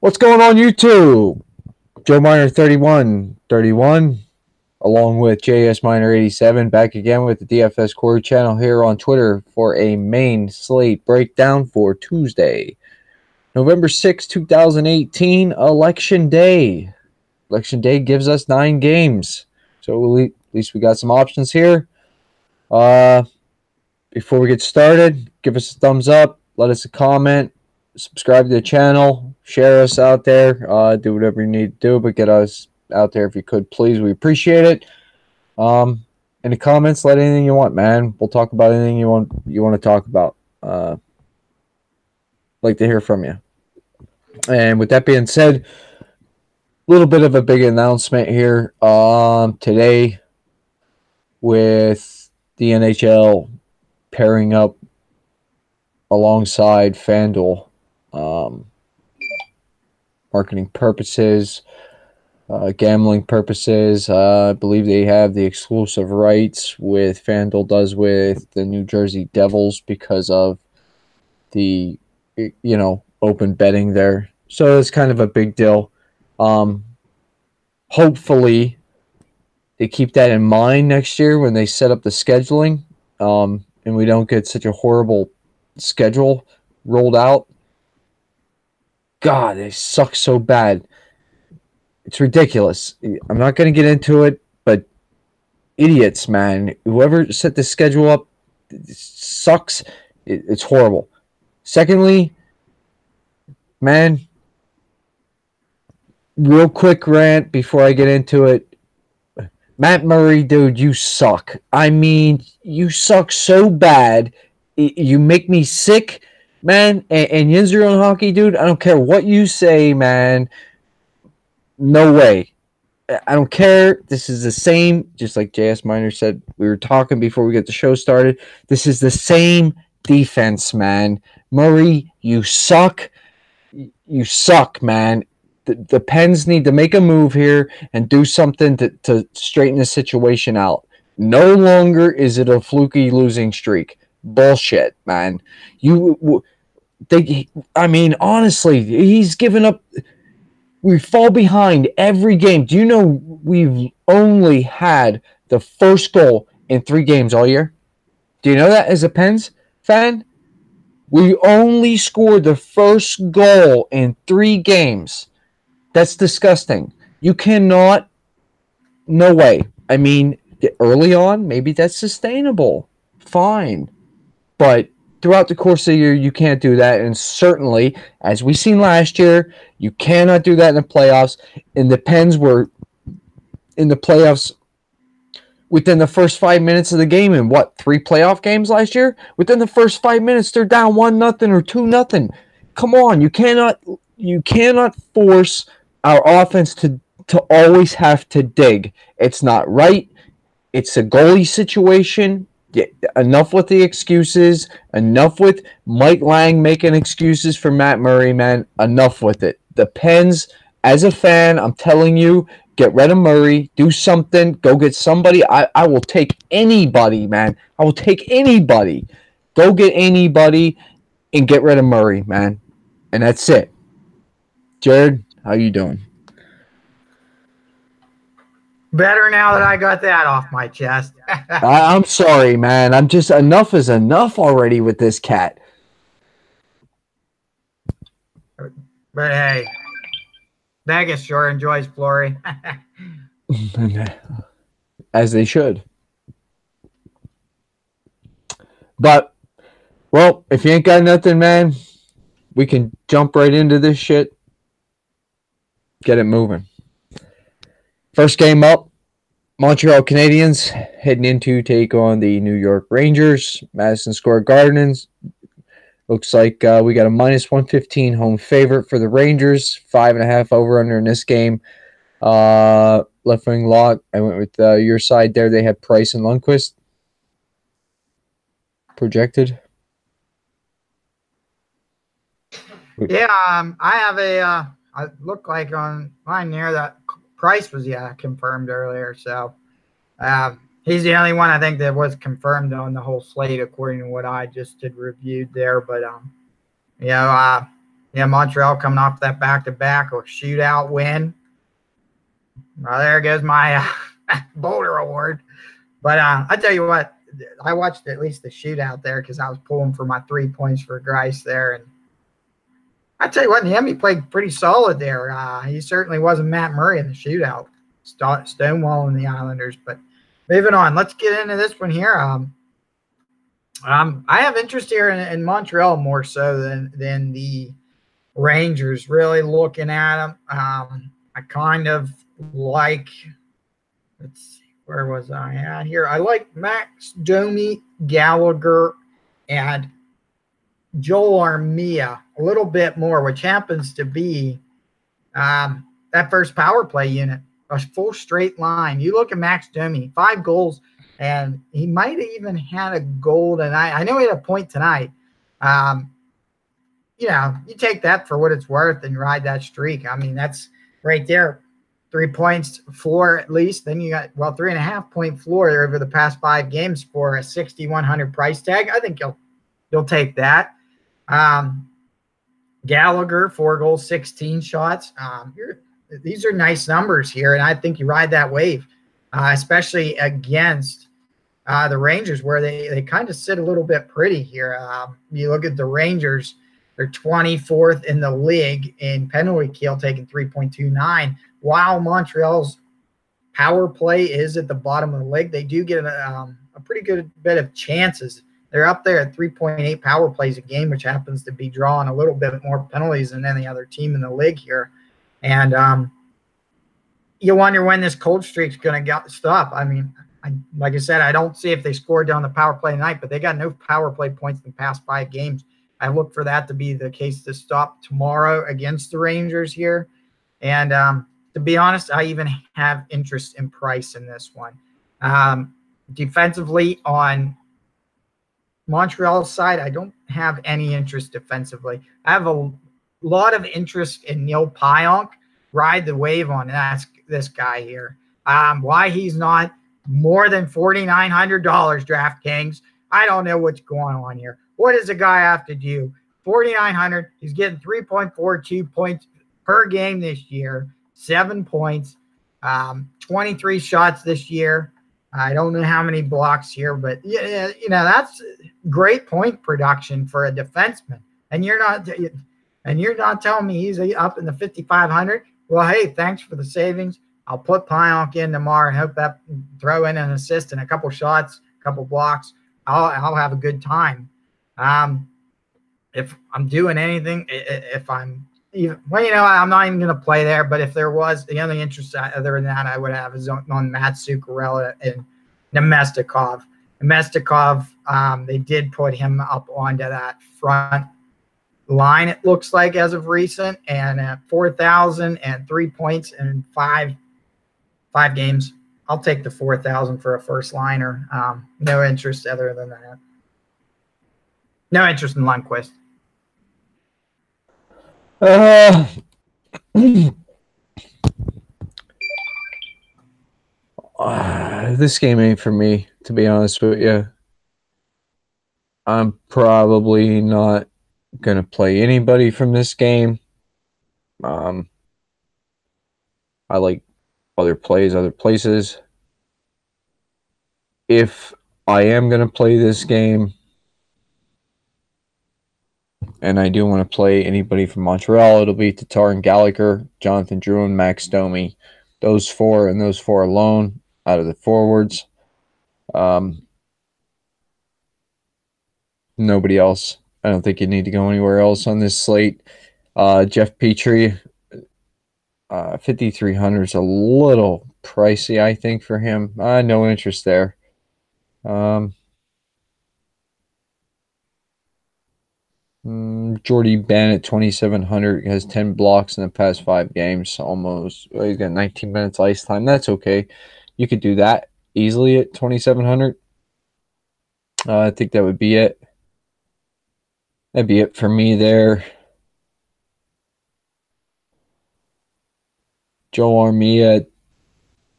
What's going on YouTube? Joe Miner 3131 along with JS Miner 87 back again with the DFS Quarry channel here on Twitter for a main slate breakdown for Tuesday, November 6, 2018, Election Day. Election Day gives us 9 games. So at least we got some options here. Before we get started, give us a thumbs up, let us a comment, subscribe to the channel, share us out there, do whatever you need to do, but get us out there if you could, please. We appreciate it. In the comments, let anything you want, man. We'll talk about anything you want to talk about. Like to hear from you. And with that being said, a little bit of a big announcement here today with the NHL pairing up alongside FanDuel. Marketing purposes, gambling purposes. I believe they have the exclusive rights with FanDuel does with the New Jersey Devils because of the, open betting there. So it's kind of a big deal. Hopefully they keep that in mind next year when they set up the scheduling, and we don't get such a horrible schedule rolled out. God, they suck so bad. It's ridiculous. I'm not going to get into it, but idiots, man. Whoever set the schedule up sucks. It's horrible. Secondly, man, real quick rant before I get into it. Matt Murray, dude, you suck. I mean, you suck so bad. You make me sick. Man, and Yinzer on hockey, dude, I don't care what you say, man. No way. I don't care. This is the same, just like JS Miner said, we were talking before we get the show started. This is the same defense, man. Murray, you suck. You suck, man. The Pens need to make a move here and do something to straighten the situation out. No longer is it a fluky losing streak. Bullshit, man. Honestly, he's given up. We fall behind every game. Do you know we've only had the first goal in 3 games all year? Do you know that as a Pens fan? We only scored the first goal in 3 games. That's disgusting. You cannot. No way. I mean, early on, maybe that's sustainable. Fine. But throughout the course of the year, you can't do that. And certainly, as we seen last year, you cannot do that in the playoffs. And the Pens were in the playoffs within the first 5 minutes of the game in 3 playoff games last year? Within the first 5 minutes, they're down 1-0 or 2-0. Come on, you cannot force our offense to always have to dig. It's not right. It's a goalie situation. Yeah, enough with the excuses. Enough with Mike Lang making excuses for Matt Murray, man. Enough with it. The Pens, as a fan, I'm telling you, get rid of Murray. Do something. Go get somebody. I will take anybody, man. I will take anybody. Go get anybody and get rid of Murray, man. And that's it. Jared, how you doing? Better now that I got that off my chest. I'm sorry, man. I'm just, enough is enough already with this cat. But hey, Vegas sure enjoys Flory. As they should. But, well, if you ain't got nothing, man, we can jump right into this shit. Get it moving. First game up, Montreal Canadiens heading in to take on the New York Rangers. Madison Square Garden. Looks like we got a -115 home favorite for the Rangers. 5.5 over/under in this game. Left wing lock. I went with your side there. They had Price and Lundqvist projected. Yeah, I have a. I look like on mine there that Price was confirmed earlier. So he's the only one I think that was confirmed on the whole slate according to what I just did reviewed there. But Yeah, Montreal coming off that back-to-back or shootout win. Well, there goes my Boulder Award. But I tell you what, I watched at least the shootout there because I was pulling for my 3 points for Grice there. And I tell you what, Niemi played pretty solid there. He certainly wasn't Matt Murray in the shootout, stonewalling the Islanders. But moving on, let's get into this one here. I have interest here in Montreal more so than the Rangers. Really looking at them, I kind of like. Let's see, where was I at here? I like Max Domi, Gallagher, and Joel Armia a little bit more, which happens to be that first power play unit, a full straight line. You look at Max Domi, 5 goals, and he might have even had a goal tonight. I know he had a point tonight. You know, you take that for what it's worth and ride that streak. I mean, that's right there. 3 points floor at least. Then you got, well, 3.5 point floor over the past 5 games for a 6,100 price tag. I think you'll take that. Gallagher, 4 goals, 16 shots. These are nice numbers here, and I think you ride that wave, especially against the Rangers, where they kind of sit a little bit pretty here. You look at the Rangers, they're 24th in the league in penalty kill, taking 3.29, while Montreal's power play is at the bottom of the league. They do get a pretty good bit of chances. They're up there at 3.8 power plays a game, which happens to be drawing a little bit more penalties than any other team in the league here. And you wonder when this cold streak's going to stop. I mean, like I said, I don't see if they scored down the power play tonight, but they got no power play points in the past 5 games. I look for that to be the case to stop tomorrow against the Rangers here. And to be honest, I even have interest in Price in this one. Defensively on Montreal's side, I don't have any interest defensively. I have a lot of interest in Neil Pionk. Ride the wave on this guy here. Why he's not more than $4,900 DraftKings, I don't know what's going on here. What does a guy have to do? $4,900. He's getting 3.42 points per game this year, 7 points, 23 shots this year. I don't know how many blocks here, but yeah, you know, that's great point production for a defenseman. And you're not telling me he's up in the 5,500. Well, hey, thanks for the savings. I'll put Pionk in tomorrow and hope that throw in an assist and a couple shots, a couple blocks. I'll have a good time. If I'm doing anything, if I'm even, well, you know, I'm not even going to play there. But if there was the only interest other than that I would have is on Matt Zuccarello and Nemestikov. Nemestikov, they did put him up onto that front line, it looks like, as of recent, and at 4,000 and 3 points in five games. I'll take the 4,000 for a first liner. No interest other than that. No interest in Lundqvist. This game ain't for me, to be honest with you. I'm probably not going to play anybody from this game. I like other plays, other places. If I am going to play this game, and I do want to play anybody from Montreal, it'll be Tatar and Gallagher, Jonathan Drouin, Max Domi. Those 4 and those 4 alone out of the forwards. Nobody else. I don't think you need to go anywhere else on this slate. Jeff Petrie, 5,300 is a little pricey, I think, for him. No interest there. Jordy Bennett, 2,700, has 10 blocks in the past 5 games. Almost, well, he's got 19 minutes ice time. That's okay. You could do that easily at 2,700. I think that would be it. That'd be it for me there. Joe Armia at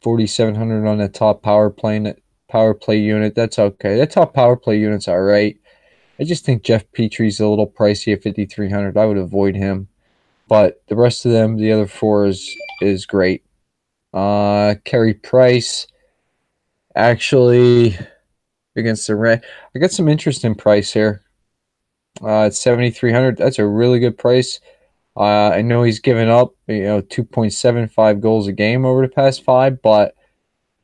4,700 on the top power play unit. That's okay. The top power play unit's all right. I just think Jeff Petrie's a little pricey at 5,300. I would avoid him. But the rest of them, the other four is great. Carey Price, actually, against the Red. I got some interest in Price here. At 7,300, that's a really good price. I know he's given up, 2.75 goals a game over the past 5, but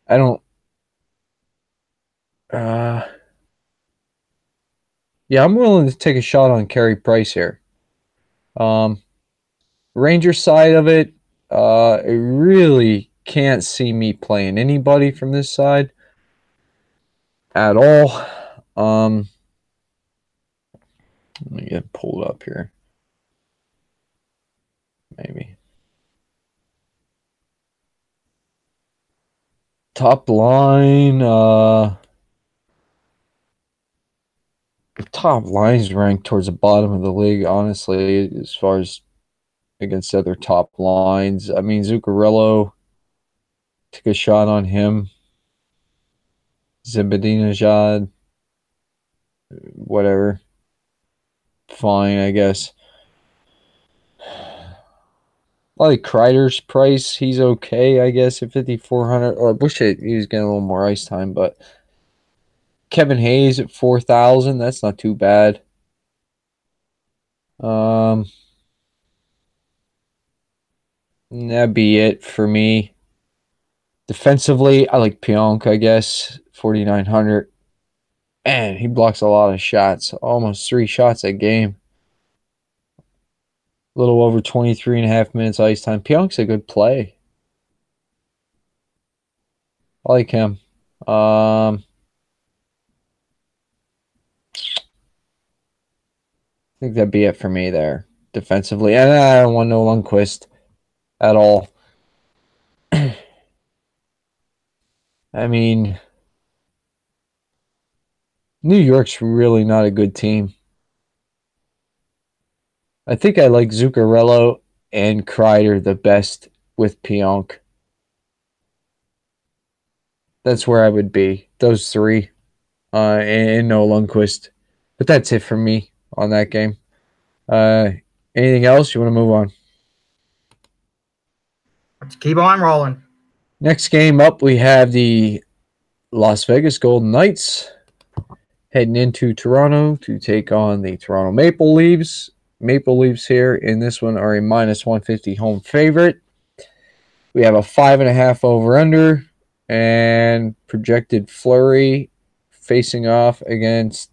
I don't. Yeah, I'm willing to take a shot on Carey Price here. Ranger side of it, I really can't see me playing anybody from this side at all. Let me get pulled up here. Maybe. Top line, top line's ranked towards the bottom of the league, honestly, as far as against other top lines. I mean, Zuccarello, took a shot on him. Zibanejad, whatever. Fine, I guess. I like Kreider's price. He's okay, I guess, at 5,400. Or I wish he was getting a little more ice time, but Kevin Hayes at 4,000. That's not too bad. That'd be it for me. Defensively, I like Pionk, I guess, 4,900. Man, he blocks a lot of shots. Almost 3 shots a game. A little over 23.5 minutes ice time. Pionk's a good play. I like him. I think that'd be it for me there defensively. And I don't want no Lundqvist at all. I mean, New York's really not a good team. I think I like Zuccarello and Kreider the best with Pionk. That's where I would be. Those 3. And no Lundqvist. But that's it for me on that game. Anything else? You want to move on? Let's keep on rolling. Next game up, we have the Las Vegas Golden Knights heading into Toronto to take on the Toronto Maple Leafs. Maple Leafs here in this one are a -150 home favorite. We have a 5.5 over-under and projected Fleury facing off against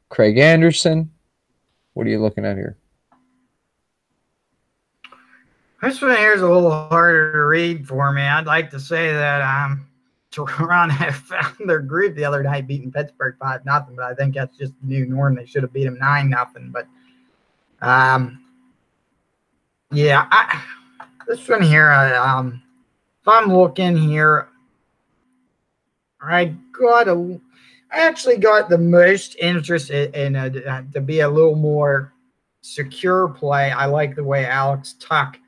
Craig Anderson. What are you looking at here? This one here is a little harder to read for me. I'd like to say that Toronto found their groove the other night, beating Pittsburgh 5-0, but I think that's just the new norm. They should have beat them 9-0. But yeah, this one here, if I'm looking here, I actually got the most interest in to be a little more secure play. I like the way Alex Tuch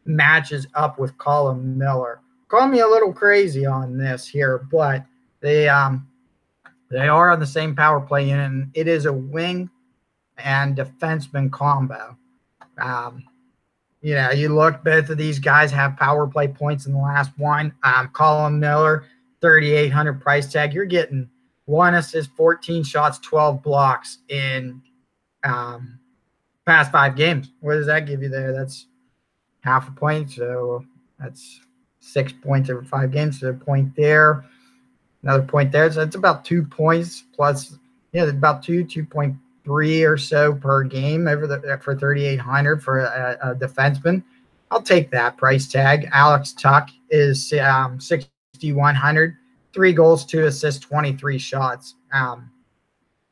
matches up with Colin Miller. Call me a little crazy on this here, but they are on the same power play unit, and it is a wing and defenseman combo. You look, both of these guys have power play points in the last one. Colin Miller, 3,800 price tag. You're getting 1 assist, 14 shots, 12 blocks in past 5 games. What does that give you there? That's half a point, so that's 6 points over 5 games. So a point there, another point there. So it's about 2 points plus, about 2.3 or so per game for 3,800 for a defenseman. I'll take that price tag. Alex Tuch is 6,100, 3 goals, 2 assists, 23 shots.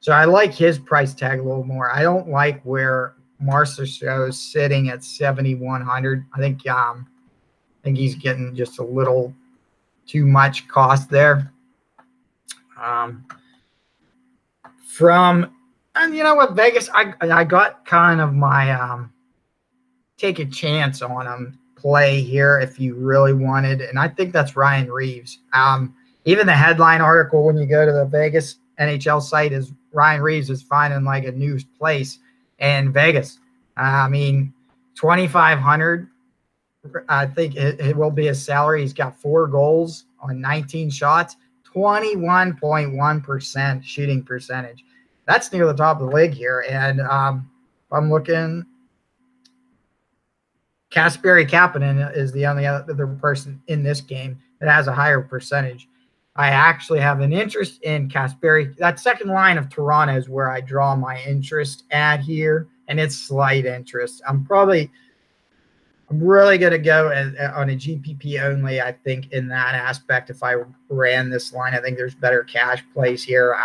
So I like his price tag a little more. I don't like where Marchessault is sitting at 7,100. I think he's getting just a little too much cost there. And you know what, Vegas, I got kind of my take a chance on him play here if you really wanted, and I think that's Ryan Reeves. Even the headline article when you go to the Vegas NHL site is Ryan Reeves is finding like a new place in Vegas. I mean, 2,500. I think it will be his salary. He's got 4 goals on 19 shots, 21.1% shooting percentage. That's near the top of the league here. And I'm looking, Kasperi Kapanen is the only other person in this game that has a higher percentage. I actually have an interest in Kasperi. That second line of Toronto is where I draw my interest at here, and it's slight interest. I'm really going to go on a GPP only, I think, in that aspect. If I ran this line, I think there's better cash plays here.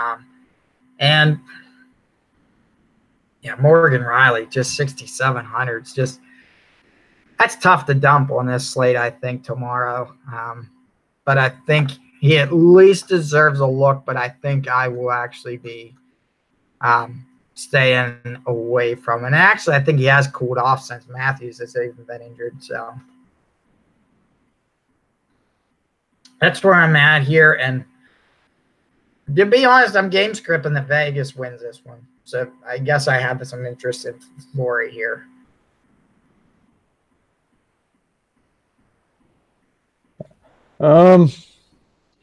And yeah, Morgan Riley, just 6,700. It's just, that's tough to dump on this slate, I think, tomorrow. But I think he at least deserves a look, but I think I will actually be staying away from it. And actually, I think he has cooled off since Matthews has even been injured. So that's where I'm at here. And to be honest, I'm game scripting that Vegas wins this one. So I guess I have some interest in Fleury here.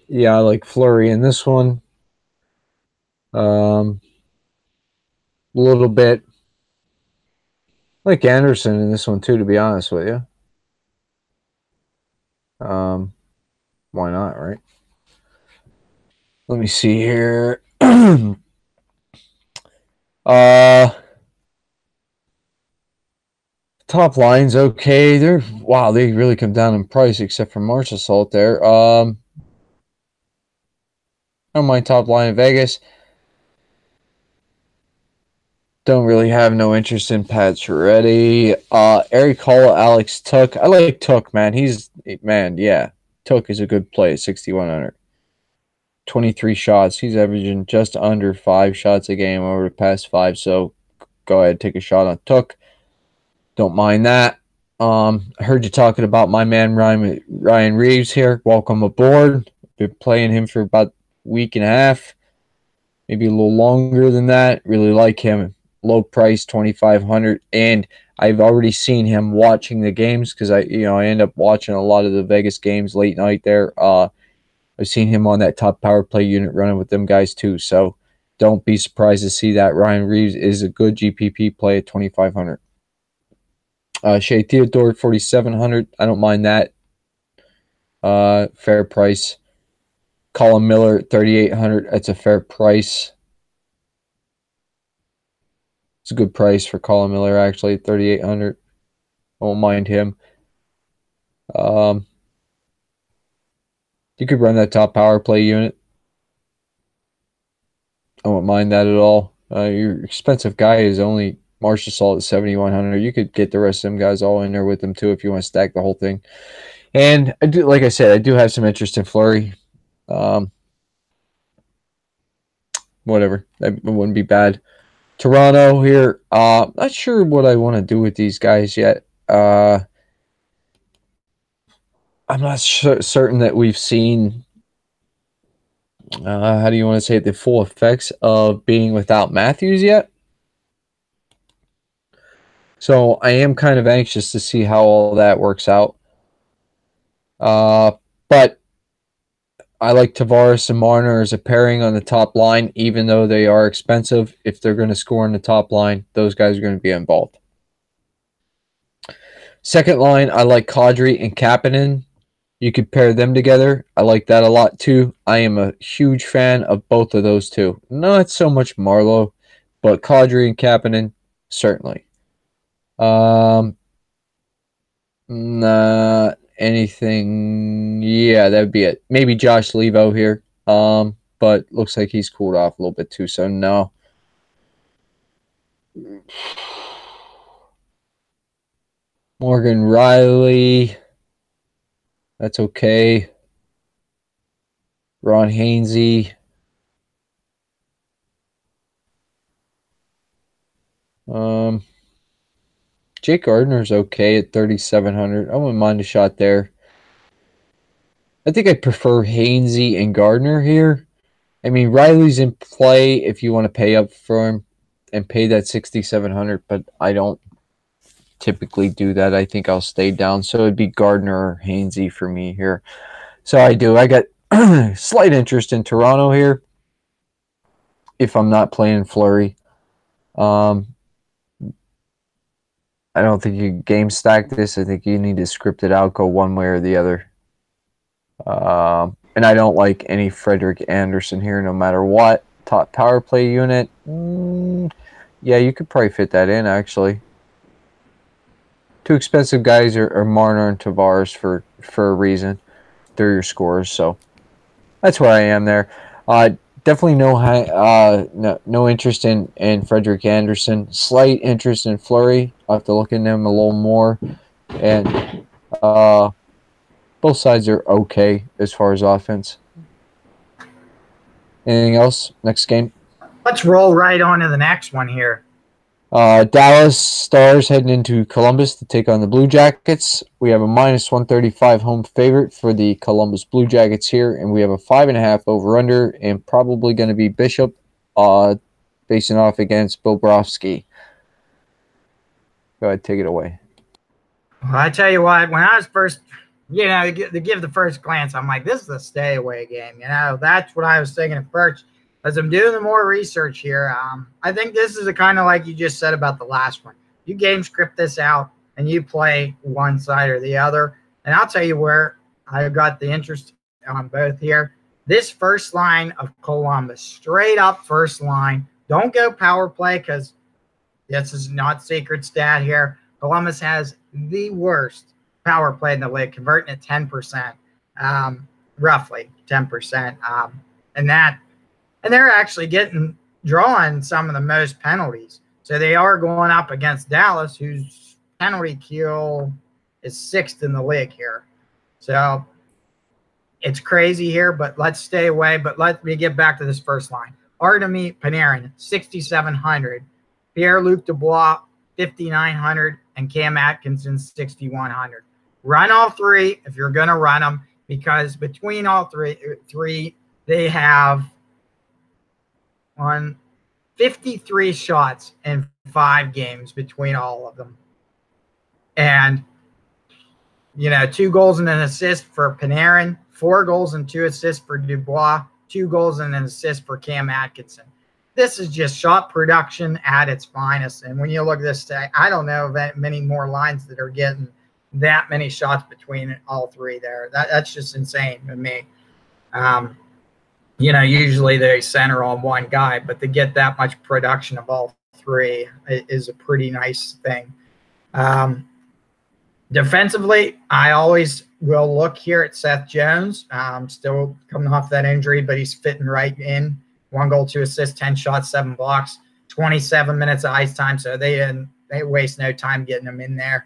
Yeah, I like Fleury in this one. A little bit. I like Anderson in this one too, to be honest with you. Why not, right? Let me see here. Top line's okay. They really come down in price except for Marchessault there. I don't mind top line in Vegas. Don't really have no interest in Pat Chiaretti. Eric Hall, Alex Tuch. I like Tuch, man. Yeah. Tuch is a good play, 6,100. 23 shots. He's averaging just under 5 shots a game over the past 5. So go ahead, take a shot on Tuch. Don't mind that. I heard you talking about my man Ryan Reeves here. Welcome aboard. Been playing him for about a week and a half, maybe a little longer than that. Really like him. Low price, 2,500, and I've already seen him watching the games because I end up watching a lot of the Vegas games late night there. I've seen him on that top power play unit running with them guys too. So don't be surprised to see that Ryan Reeves is a good GPP play at 2,500. Shea Theodore, 4,700. I don't mind that. Fair price. Colin Miller, 3,800. That's a fair price. It's a good price for Colin Miller, actually, 3,800. I won't mind him. You could run that top power play unit. I won't mind that at all. Your expensive guy is only Marchessault at 7,100. You could get the rest of them guys all in there with them too if you want to stack the whole thing. And I do, like I said, I do have some interest in Fleury. Whatever, that wouldn't be bad. Toronto here. Not sure what I want to do with these guys yet. I'm not certain that we've seen. How do you want to say it, the full effects of being without Matthews yet? So I am kind of anxious to see how all that works out. But I like Tavares and Marner as a pairing on the top line, even though they are expensive. If they're going to score on the top line, those guys are going to be involved. Second line, I like Kadri and Kapanen. You could pair them together. I like that a lot too. I am a huge fan of both of those two. Not so much Marleau, but Kadri and Kapanen, certainly. Not anything. Yeah, that would be it. Maybe Josh Levo here. But looks like he's cooled off a little bit too, so no. Morgan Riley. That's okay. Ron Hainsey. Jake Gardner's okay at 3,700. I wouldn't mind a shot there. I think I prefer Hainsey and Gardner here. I mean, Riley's in play if you want to pay up for him and pay that 6,700, but I don't typically do that. I think I'll stay down. So it'd be Gardner or Hainsey for me here. So I do. I got slight interest in Toronto here if I'm not playing Fleury. I don't think you game stack this. I think you need to script it out, go one way or the other. And I don't like any Frederick Anderson here, no matter what. Top power play unit. Yeah, you could probably fit that in, actually. Two expensive guys are Marner and Tavares for a reason. They're your scorers, so that's where I am there. Definitely no interest in Frederick Anderson. Slight interest in Fleury. I'll have to look into him a little more. And both sides are okay as far as offense. Anything else? Next game? Let's roll right on to the next one here. Dallas Stars heading into Columbus to take on the Blue Jackets. We have a -135 home favorite for the Columbus Blue Jackets here, and we have a 5.5 over/under, and probably going to be Bishop facing off against Bobrovsky. Go ahead, take it away. Well, I tell you what, when I was first, to give the first glance, I'm like, this is a stay away game. That's what I was thinking at first. As I'm doing the more research here, I think this is a kind of like you just said about the last one. You game script this out and you play one side or the other. And I'll tell you where I got the interest on both here. This first line of Columbus, straight up first line. Don't go power play because this is not secret stat here. Columbus has the worst power play in the league, converting at 10%, roughly 10%. And they're actually drawing some of the most penalties. So they are going up against Dallas, whose penalty kill is 6th in the league here. So it's crazy here, but let's stay away. But let me get back to this first line. Artemi Panarin, 6,700. Pierre-Luc Dubois, 5,900. And Cam Atkinson, 6,100. Run all three if you're going to run them, because between all three they have 53 shots in 5 games between all of them. And, 2 goals and an assist for Panarin, 4 goals and 2 assists for Dubois, 2 goals and an assist for Cam Atkinson. This is just shot production at its finest. And when you look at this, I don't know of many more lines that are getting that many shots between all three there. That's just insane to me. Usually they center on one guy, but to get that much production of all three is a pretty nice thing. Defensively, I always will look here at Seth Jones. Still coming off that injury, but he's fitting right in. 1 goal, 2 assists, 10 shots, 7 blocks, 27 minutes of ice time. So they waste no time getting him in there.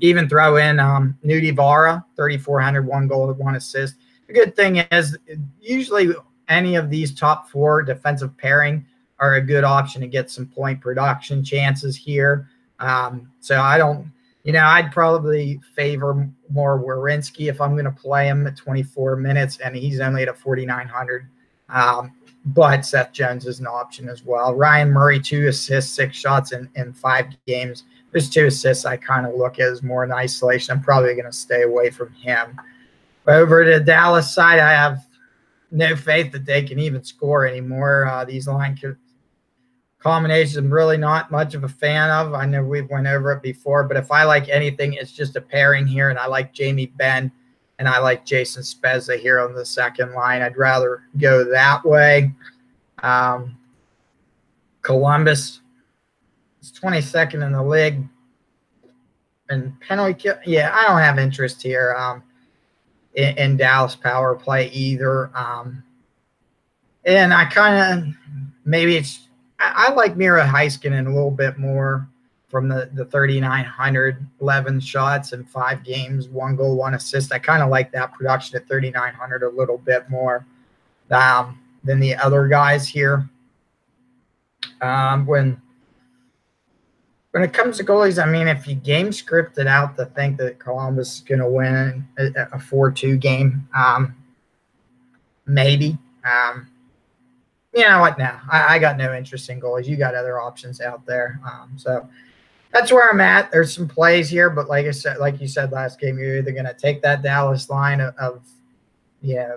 Even throw in Nudi Vara, 3,400, 1 goal, 1 assist. The good thing is usually any of these top 4 defensive pairing are a good option to get some point production chances here. So I don't, I'd probably favor more Werenski if I'm going to play him at 24 minutes, and he's only at a 4,900. But Seth Jones is an option as well. Ryan Murray, 2 assists, 6 shots in 5 games. There's 2 assists I kind of look at as more in isolation. I'm probably going to stay away from him. Over to the Dallas side, I have no faith that they can even score anymore. These line combinations I'm really not much of a fan of. I know we've went over it before, but if I like anything, it's just a pairing here, and I like Jamie Benn and I like Jason Spezza here on the second line. I'd rather go that way. Columbus is 22nd in the league. And penalty kill, I don't have interest here in Dallas power play either. And I kind of, maybe it's, I like Mira Heiskanen a little bit more from the 3,900, 11 shots in 5 games, 1 goal, 1 assist. I kind of like that production at 3,900 a little bit more than the other guys here. When it comes to goalies, I mean, if you game scripted out to think that Columbus is going to win a 4-2 game, maybe. you know what? Now I got no interest in goalies. You got other options out there. So that's where I'm at. There's some plays here, but like I said, like you said last game, you're either going to take that Dallas line of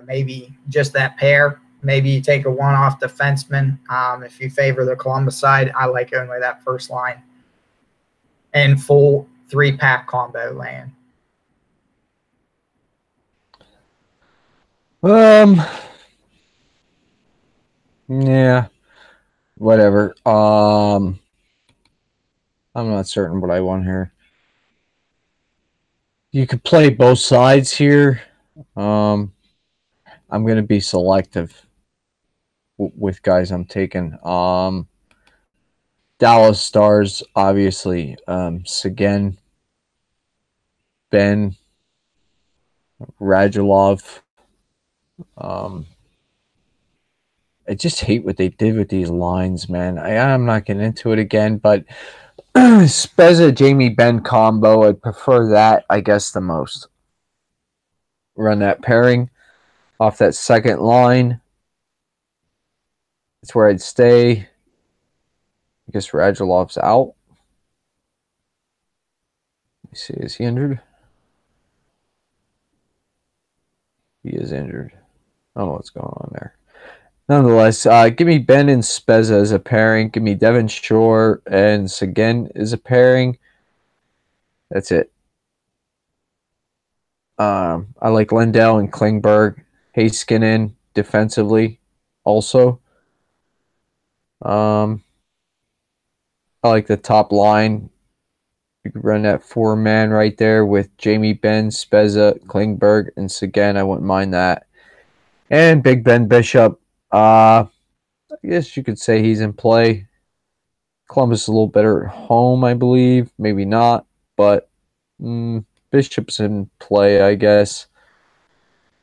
maybe just that pair. Maybe you take a one-off defenseman. If you favor the Columbus side, I like only that first line and full 3-pack combo land. Yeah, whatever. I'm not certain what I want here. You could play both sides here. I'm going to be selective with guys I'm taking. Dallas Stars, obviously. Seguin, Ben, Radulov. I just hate what they did with these lines, man. I'm not getting into it again, but Spezza, Jamie Benn combo, I'd prefer that, I guess, the most. Run that pairing off that second line. That's where I'd stay. I guess Radulov's out. Let me see, is he injured? He is injured. I don't know what's going on there. Nonetheless, give me Ben and Spezza as a pairing. Give me Devon Shore and Seguin as a pairing. That's it. I like Lindell and Klingberg. Heiskanen defensively also. I like the top line. You could run that 4-man right there with Jamie Benn, Spezza, Klingberg, and Seguin. I wouldn't mind that. And Big Ben Bishop. I guess you could say he's in play. Columbus is a little better at home, I believe. Maybe not, but Bishop's in play, I guess.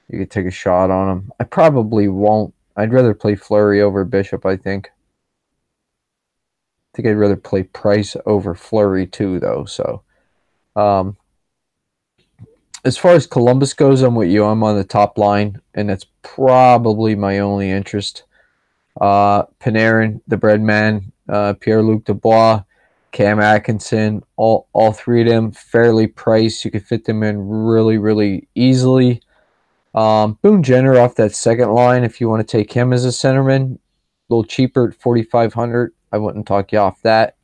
You could take a shot on him. I probably won't. I'd rather play Fleury over Bishop, I think. I think I'd rather play Price over Fleury too, though. So, as far as Columbus goes, I'm with you. I'm on the top line, and that's probably my only interest. Panarin, the bread man, Pierre-Luc Dubois, Cam Atkinson, all three of them fairly priced. You could fit them in really, really easily. Boone Jenner off that second line, if you want to take him as a centerman, a little cheaper at $4,500. I wouldn't talk you off that.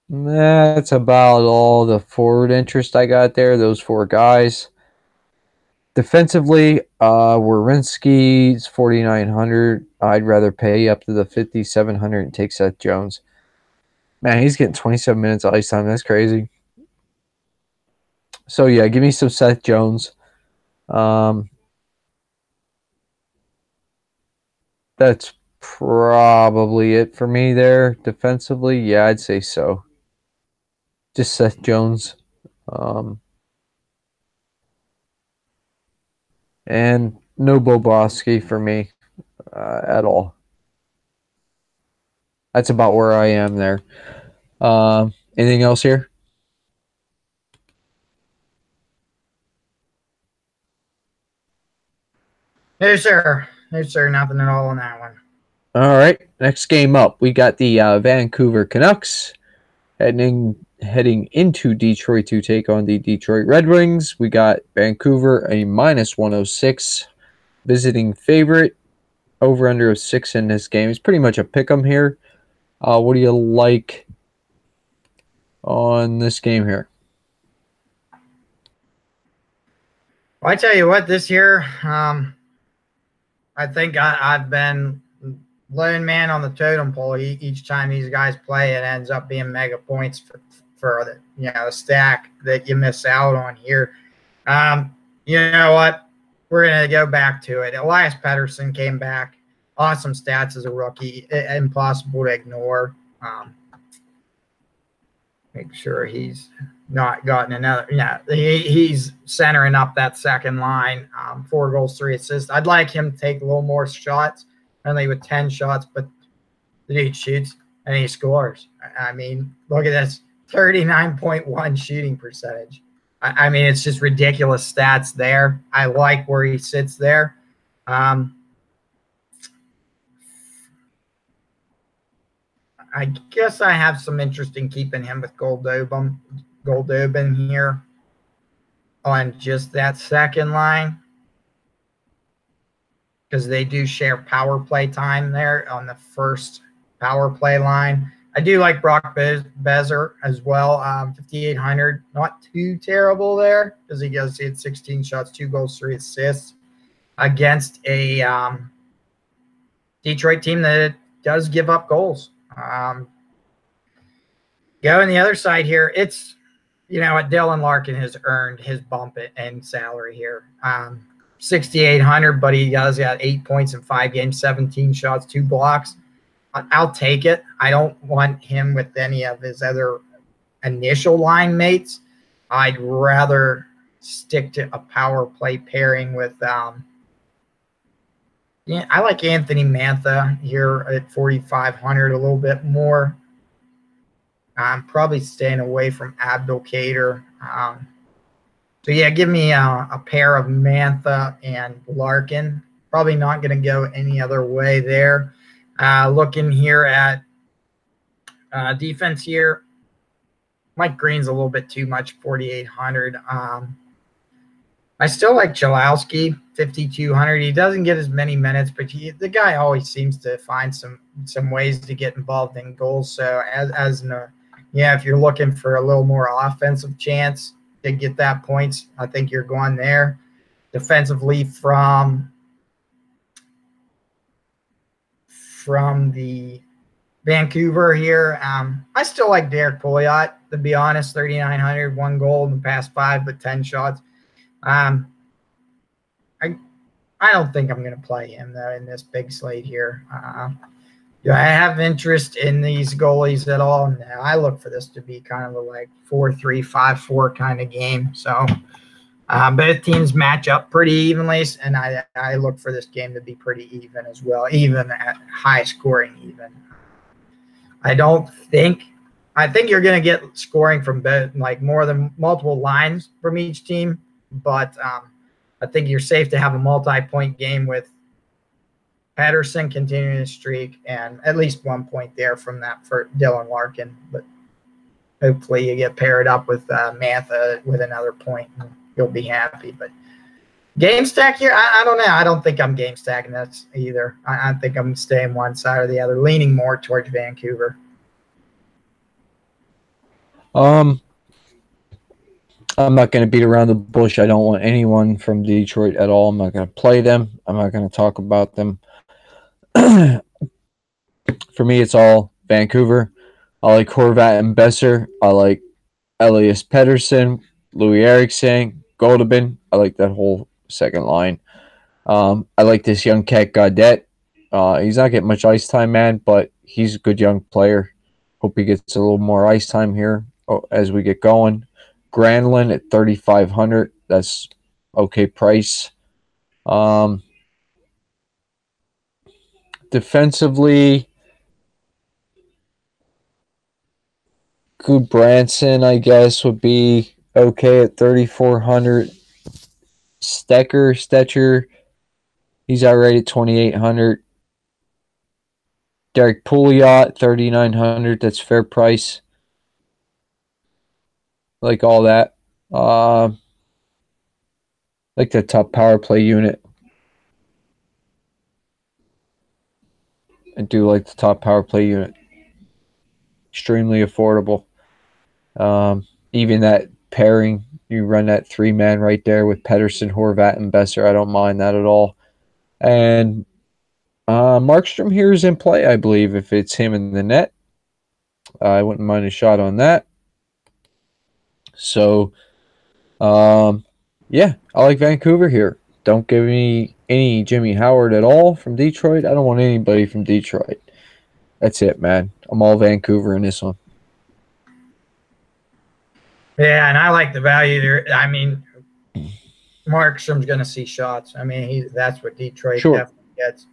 That's about all the forward interest I got there, those 4 guys. Defensively, Werenski's $4,900. I'd rather pay up to the $5,700 and take Seth Jones. Man, he's getting 27 minutes of ice time. That's crazy. So, yeah, give me some Seth Jones. That's probably it for me there. Defensively, yeah, I'd say so. Just Seth Jones. And no Bobrovsky for me at all. That's about where I am there. Anything else here? No, sir. No, sir. Nothing at all on that one. All right. Next game up, we got the Vancouver Canucks heading into Detroit to take on the Detroit Red Wings. We got Vancouver a -106 visiting favorite. Over under of 6 in this game. It's pretty much a pick 'em here. What do you like on this game here? Well, I tell you what, this year, I think I've been lone man on the totem pole each time these guys play. It ends up being mega points for the stack that you miss out on here. You know what? We're going to go back to it. Elias Pettersson came back. Awesome stats as a rookie. Impossible to ignore. Make sure he's not gotten another. Yeah, he's centering up that second line. 4 goals, 3 assists. I'd like him to take a little more shots, only with 10 shots, but the dude shoots and he scores. I mean, look at this, 39.1 shooting percentage. I mean, it's just ridiculous stats there. I like where he sits there. I guess I have some interest in keeping him with Goldobin here on just that second line, because they do share power play time there on the first power play line. I do like Brock Bezer as well. 5,800, not too terrible there, because he had 16 shots, 2 goals, 3 assists against a Detroit team that does give up goals. Going the other side here, it's, what Dylan Larkin has earned his bump in salary here. 6,800, but he does got 8 points in 5 games, 17 shots, 2 blocks. I'll take it. I don't want him with any of his other initial line mates. I'd rather stick to a power play pairing with I like Anthony Mantha here at 4,500 a little bit more. I'm probably staying away from Abdelkader. So, yeah, give me a pair of Mantha and Larkin. Probably not going to go any other way there. Looking here at defense here, Mike Green's a little bit too much, 4,800. I still like Chalowski, 5,200. He doesn't get as many minutes, but the guy always seems to find some ways to get involved in goals. So if you're looking for a little more offensive chance to get that points, I think you're going there. Defensively from the Vancouver here, I still like Derek Pouliot, to be honest. 3,900, 1 goal in the past 5, but 10 shots. I don't think I'm going to play him, though, in this big slate here. Do I have interest in these goalies at all? No, I look for this to be kind of a 4-3, 5-4 kind of game. So both teams match up pretty evenly, and I look for this game to be pretty even as well, even at high scoring even. I think you're going to get scoring from both, more than multiple lines from each team, but I think you're safe to have a multi-point game with Patterson continuing his streak and at least 1 point there from that for Dylan Larkin. But hopefully you get paired up with Mantha with another point and you'll be happy. But game stack here, I don't know. I don't think I'm game stacking this either. I think I'm staying one side or the other, leaning more towards Vancouver. I'm not going to beat around the bush. I don't want anyone from Detroit at all. I'm not going to play them. I'm not going to talk about them. For me, it's all Vancouver. I like Horvat and Besser. I like Elias Pettersson, Louis Eriksson, Goldobin. I like that whole second line. I like this young cat, Gaudette. He's not getting much ice time, man, but he's a good young player. Hope he gets a little more ice time here as we get going. Granlund at 3,500. That's okay price. Defensively, Goodbranson, I guess, would be okay at 3,400. Stetcher, he's already at 2,800. Derek Pouliot, 3,900. That's fair price. Like all that. Like the top power play unit. I do like the top power play unit. Extremely affordable. Even that pairing, you run that 3-man right there with Pettersson, Horvat, and Besser. I don't mind that at all. And Markstrom here is in play, I believe, if it's him in the net. I wouldn't mind a shot on that. So, yeah, I like Vancouver here. Don't give me any Jimmy Howard at all from Detroit. I don't want anybody from Detroit. That's it, man. I'm all Vancouver in this one. Yeah, and I like the value there. I mean, Markstrom's going to see shots. I mean, that's what Detroit definitely gets.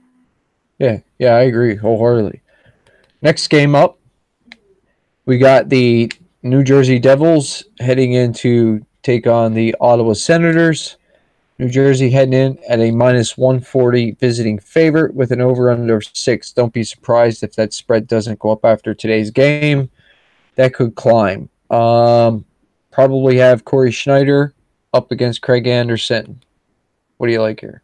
Yeah, I agree wholeheartedly. Next game up, we got the New Jersey Devils heading into take on the Ottawa Senators. New Jersey heading in at a minus 140 visiting favorite with an over-under of 6. Don't be surprised if that spread doesn't go up after today's game. That could climb. Probably have Corey Schneider up against Craig Anderson. What do you like here?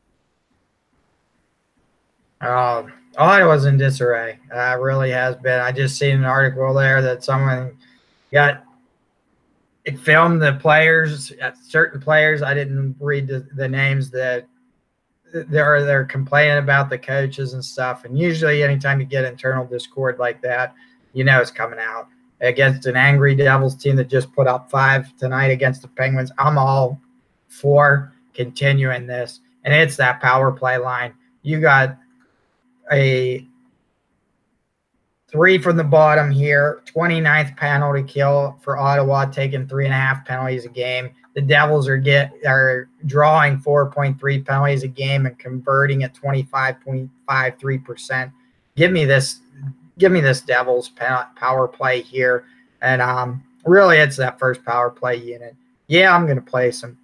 Ottawa's in disarray. Really has been. I just seen an article there that someone got it filmed the players, certain players. I didn't read the names that they're complaining about the coaches and stuff. And usually anytime you get internal discord like that, you know it's coming out against an angry Devils team that just put up 5 tonight against the Penguins. I'm all for continuing this. And it's that power play line. You got a 3 from the bottom here, 29th penalty kill for Ottawa, taking 3.5 penalties a game. The Devils are drawing 4.3 penalties a game and converting at 25.53%. Give me this Devils power play here, and really it's that first power play unit. Yeah, I'm going to pay some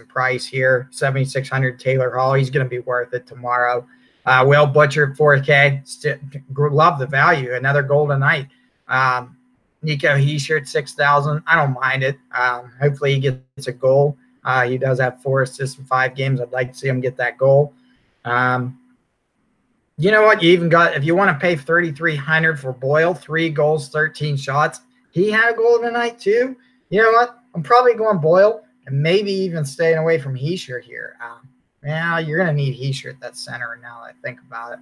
price here. 7,600 Taylor Hall. He's going to be worth it tomorrow. Will Butcher, 4K. Love the value. Another golden night. Nico Hischier, 6,000. I don't mind it. Hopefully he gets a goal. He does have 4 assists in 5 games. I'd like to see him get that goal. You know what? You even got, if you want to pay 3,300 for Boyle, 3 goals, 13 shots. He had a goal tonight too. You know what? I'm probably going Boyle and maybe even staying away from Hischier here. Yeah, you're going to need Hischier at that center now that I think about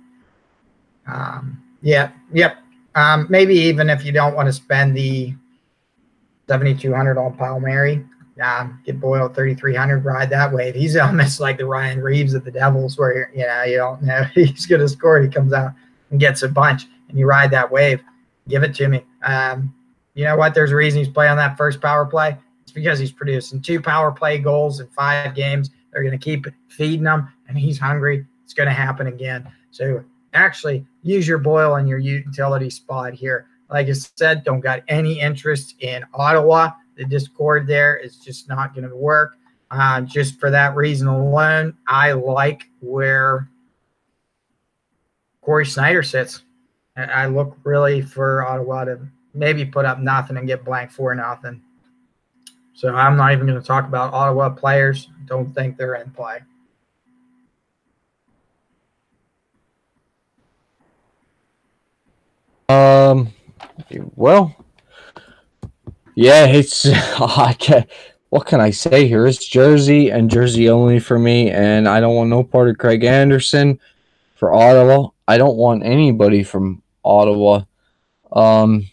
it. Maybe even if you don't want to spend the 7,200 on Palmieri, get Boyle at 3,300, ride that wave. He's almost like the Ryan Reeves of the Devils where, you don't know he's going to score. He comes out and gets a bunch, and you ride that wave. Give it to me. You know what? There's a reason he's playing on that first power play. It's because he's producing 2 power play goals in 5 games. They're going to keep feeding him, and he's hungry. It's going to happen again. So actually use your Boyle on your utility spot here. Like I said, don't got any interest in Ottawa. The discord there is just not going to work. Just for that reason alone, I like where Corey Snyder sits. I look really for Ottawa to maybe put up nothing and get blank 4-0. So I'm not even going to talk about Ottawa players. Don't think they're in play. Well, yeah, it's what can I say here? It's Jersey and Jersey only for me, and I don't want no part of Craig Anderson for Ottawa. I don't want anybody from Ottawa. I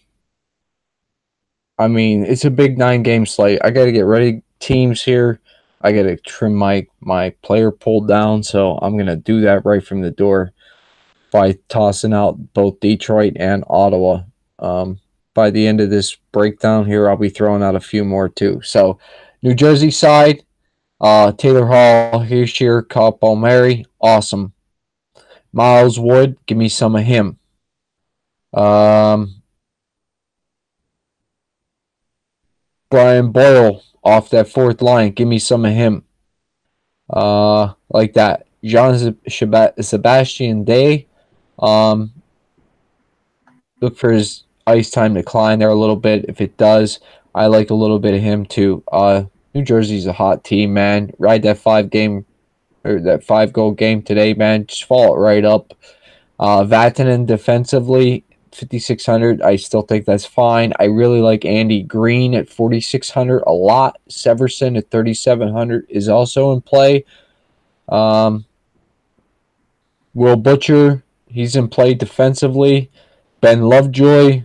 mean, it's a big 9-game slate. I got to get ready teams here. I got to trim my player pool down, so I'm going to do that right from the door by tossing out both Detroit and Ottawa. By the end of this breakdown here, I'll be throwing out a few more too. So, New Jersey side, Taylor Hall, Hischier, Kyle Palmieri, awesome. Miles Wood, give me some of him. Brian Boyle off that 4th line, give me some of him. Like that. Sebastian Day, look for his ice time to climb there a little bit. If it does, I like a little bit of him too. New Jersey's a hot team, man. Ride that 5-goal game today, man. Just follow it right up. Vatanen defensively, 5,600. I still think that's fine. I really like Andy Green at 4,600 a lot. Severson at 3,700 is also in play. Will Butcher, he's in play defensively. Ben Lovejoy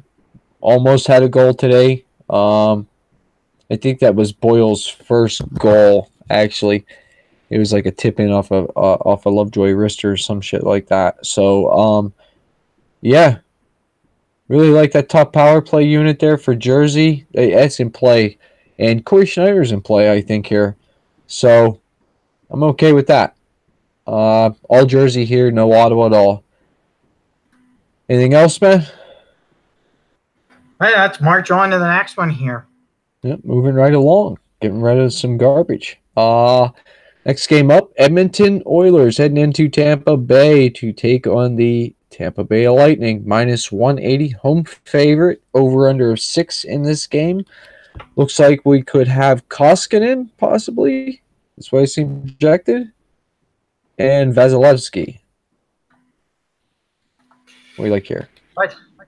almost had a goal today. I think that was Boyle's first goal, actually. It was like a tip-in off a Lovejoy wrister or some shit like that. So, yeah. Really like that top power play unit there for Jersey. That's in play. And Corey Schneider's in play, I think, here. So, I'm okay with that. All Jersey here, no Ottawa at all. Anything else, man? Hey, let's march on to the next one here. Yep, moving right along. getting rid of some garbage. Next game up, Edmonton Oilers heading into Tampa Bay to take on the Tampa Bay Lightning. Minus 180 home favorite. Over under 6 in this game. Looks like we could have Koskinen, possibly. That's what I see projected. And Vasilevsky. What do you like here?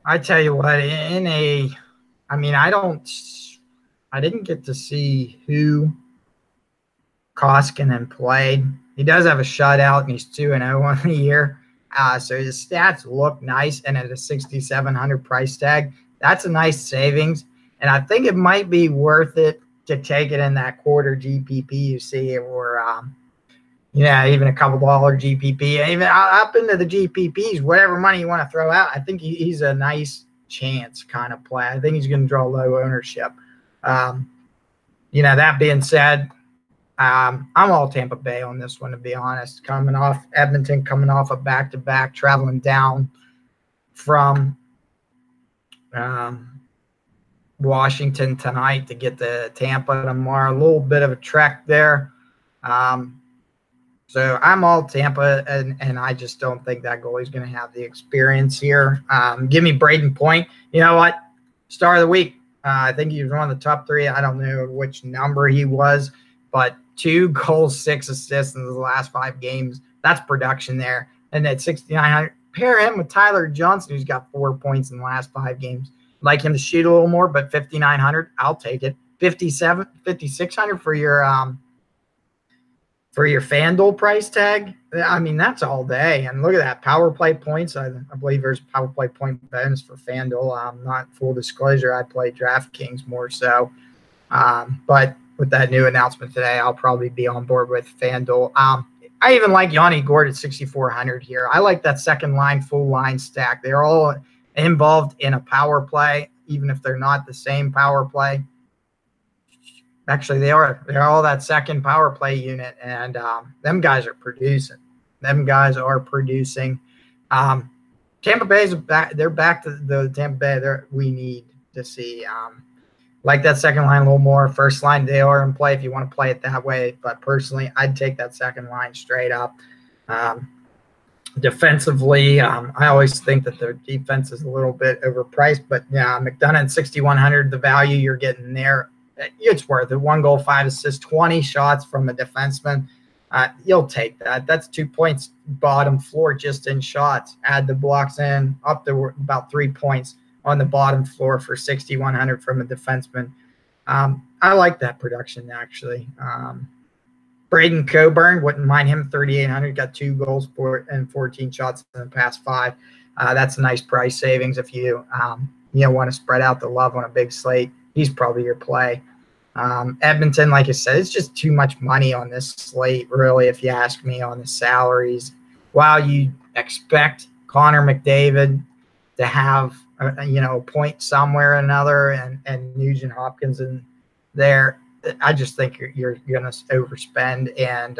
I tell you what, I didn't get to see who Koskinen played. He does have a shutout, and he's 2-0 on the year. So his stats look nice, and at a 6,700 price tag, that's a nice savings. And I think it might be worth it to take it in that quarter GPP you see, or even a couple dollar GPP, even up into the GPPs, whatever money you want to throw out. I think he's a nice chance kind of play. I think he's going to draw low ownership. That being said, I'm all Tampa Bay on this one, to be honest. Edmonton coming off a back-to-back, traveling down from Washington tonight to get to Tampa tomorrow. A little bit of a trek there. So I'm all Tampa, and I just don't think that goalie's going to have the experience here. Give me Braden Point. You know what? Star of the week. I think he was one of the top 3. I don't know which number he was, but 2 goals, 6 assists in the last 5 games. That's production there. And at 6,900, pair him with Tyler Johnson, who's got 4 points in the last 5 games. Like him to shoot a little more, but 5,900, I'll take it. 5,600 for your FanDuel price tag. I mean, that's all day. And look at that, power play points. I believe there's a power play point bonus for FanDuel. Not full disclosure, I play DraftKings more so. But with that new announcement today, I'll probably be on board with FanDuel. I even like Yanni Gord at 6,400 here. I like that second line, full line stack. They're all involved in a power play, even if they're not the same power play. Actually, they are. They're all that second power play unit, and them guys are producing. Tampa Bay's back. They're back to the Tampa Bay we need to see. Like that second line a little more. First line, they are in play if you want to play it that way. But personally, I'd take that second line straight up. Defensively, I always think that their defense is a little bit overpriced. But yeah, McDonough at 6,100, the value you're getting there, it's worth it. 1 goal, 5 assists, 20 shots from a defenseman. You'll take that. That's 2 points bottom floor just in shots. Add the blocks in, up to about 3 points on the bottom floor for 6,100 from a defenseman. I like that production, actually. Braden Coburn, wouldn't mind him, 3,800. Got 2 goals and 14 shots in the past 5. That's a nice price savings if you want to spread out the love on a big slate. He's probably your play. Edmonton, like I said, it's just too much money on this slate, really, if you ask me, on the salaries. While you expect Connor McDavid to have a point somewhere or another, and Nugent Hopkins in there, I just think you're going to overspend. And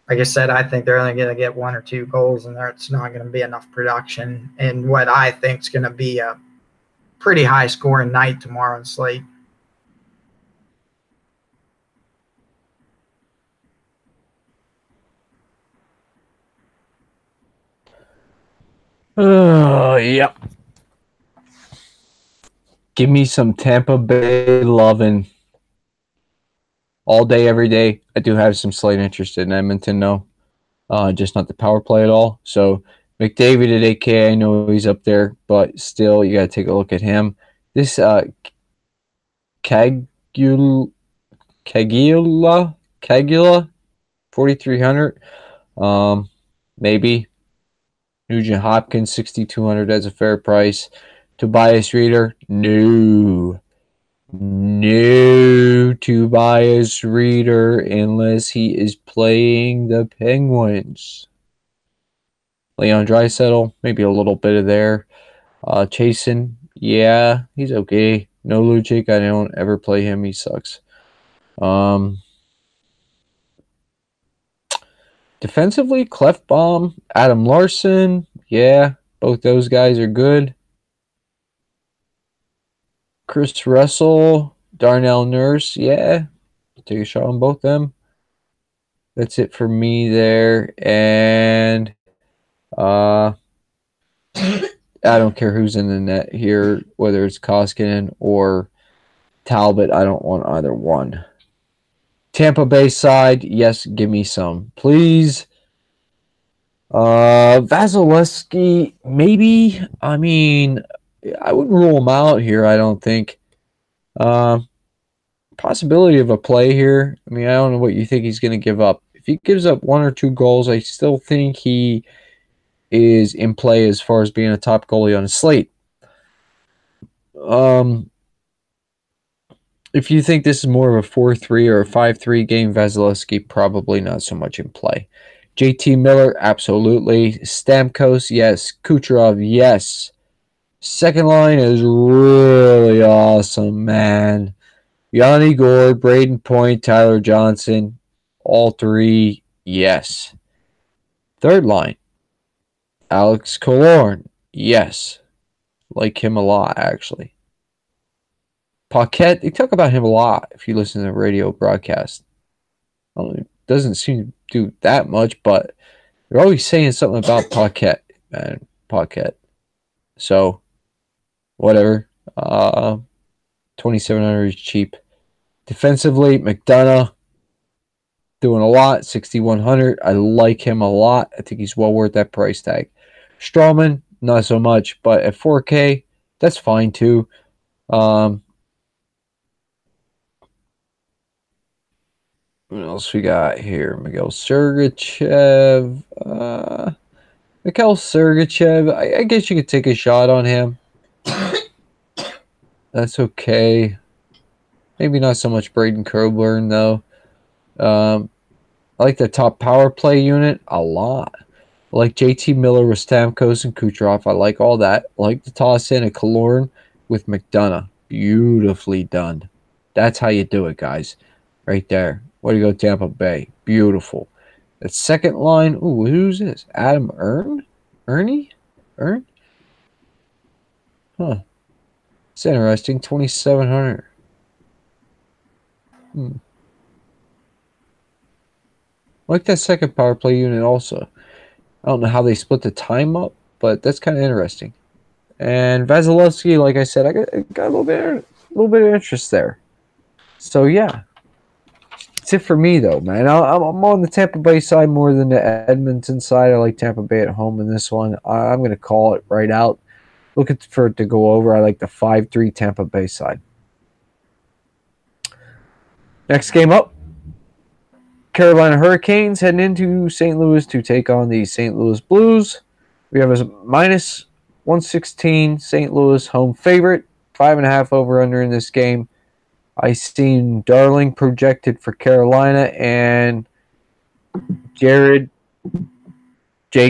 like I said, I think they're only going to get 1 or 2 goals, and it's not going to be enough production in what I think is going to be a pretty high scoring night tomorrow on slate. Yep. Give me some Tampa Bay loving all day, every day. I do have some slight interest in Edmonton, though. Just not the power play at all. So McDavid at 8K, I know he's up there, but still, you got to take a look at him. This Cagula, 4,300. Maybe. Nugent Hopkins, 6,200 as a fair price. Tobias Reeder, no Tobias Reeder unless he is playing the Penguins. Leon Draisaitl, maybe a little bit of there. Chasen, yeah, he's okay. No Lucic, I don't ever play him. He sucks. Defensively, Clefbaum, Adam Larson, yeah, both those guys are good. Chris Russell, Darnell Nurse, yeah. Take a shot on both them. That's it for me there. And I don't care who's in the net here, whether it's Koskinen or Talbot. I don't want either one. Tampa Bay side, yes, give me some, please. Vasilevsky, maybe. I mean, I wouldn't rule him out here, I don't think. Possibility of a play here. I mean, I don't know what you think he's going to give up. If he gives up 1 or 2 goals, I still think he is in play as far as being a top goalie on a slate. If you think this is more of a 4-3 or a 5-3 game, Vasilevsky probably not so much in play. JT Miller, absolutely. Stamkos, yes. Kucherov, yes. Second line is really awesome, man. Yanni Gord, Braden Point, Tyler Johnson, all 3, yes. Third line, Alex Killorn, yes. Like him a lot, actually. Paquette, they talk about him a lot if you listen to the radio broadcast. It doesn't seem to do that much, but they're always saying something about Paquette, man. Paquette. So, whatever. 2,700 is cheap. Defensively, McDonough doing a lot, 6,100. I like him a lot. I think he's well worth that price tag. Strawman, not so much, but at 4K, that's fine too. What else we got here? Mikhail Sergachev. I guess you could take a shot on him. That's okay. Maybe not so much Braden Coburn, though. I like the top power play unit a lot. I like JT Miller with Stamkos and Kucherov. I like all that. I like the toss in a Killorn with McDonough. Beautifully done. That's how you do it, guys. Right there. Way to go, Tampa Bay. Beautiful. That second line. Ooh, who's this? Adam Ern? Ernie? Ern? Huh. It's interesting. 2,700. I like that second power play unit also. I don't know how they split the time up, but that's kind of interesting. And Vasilevsky, like I said, I got a little bit of interest there. So yeah, that's it for me though, man. I'm on the Tampa Bay side more than the Edmonton side. I like Tampa Bay at home in this one. I'm going to call it right out. Looking for it to go over. I like the 5-3 Tampa Bay side. Next game up. Carolina Hurricanes heading into St. Louis to take on the St. Louis Blues. We have a minus 116 St. Louis home favorite. 5.5 over under in this game. I seen Darling projected for Carolina and Jake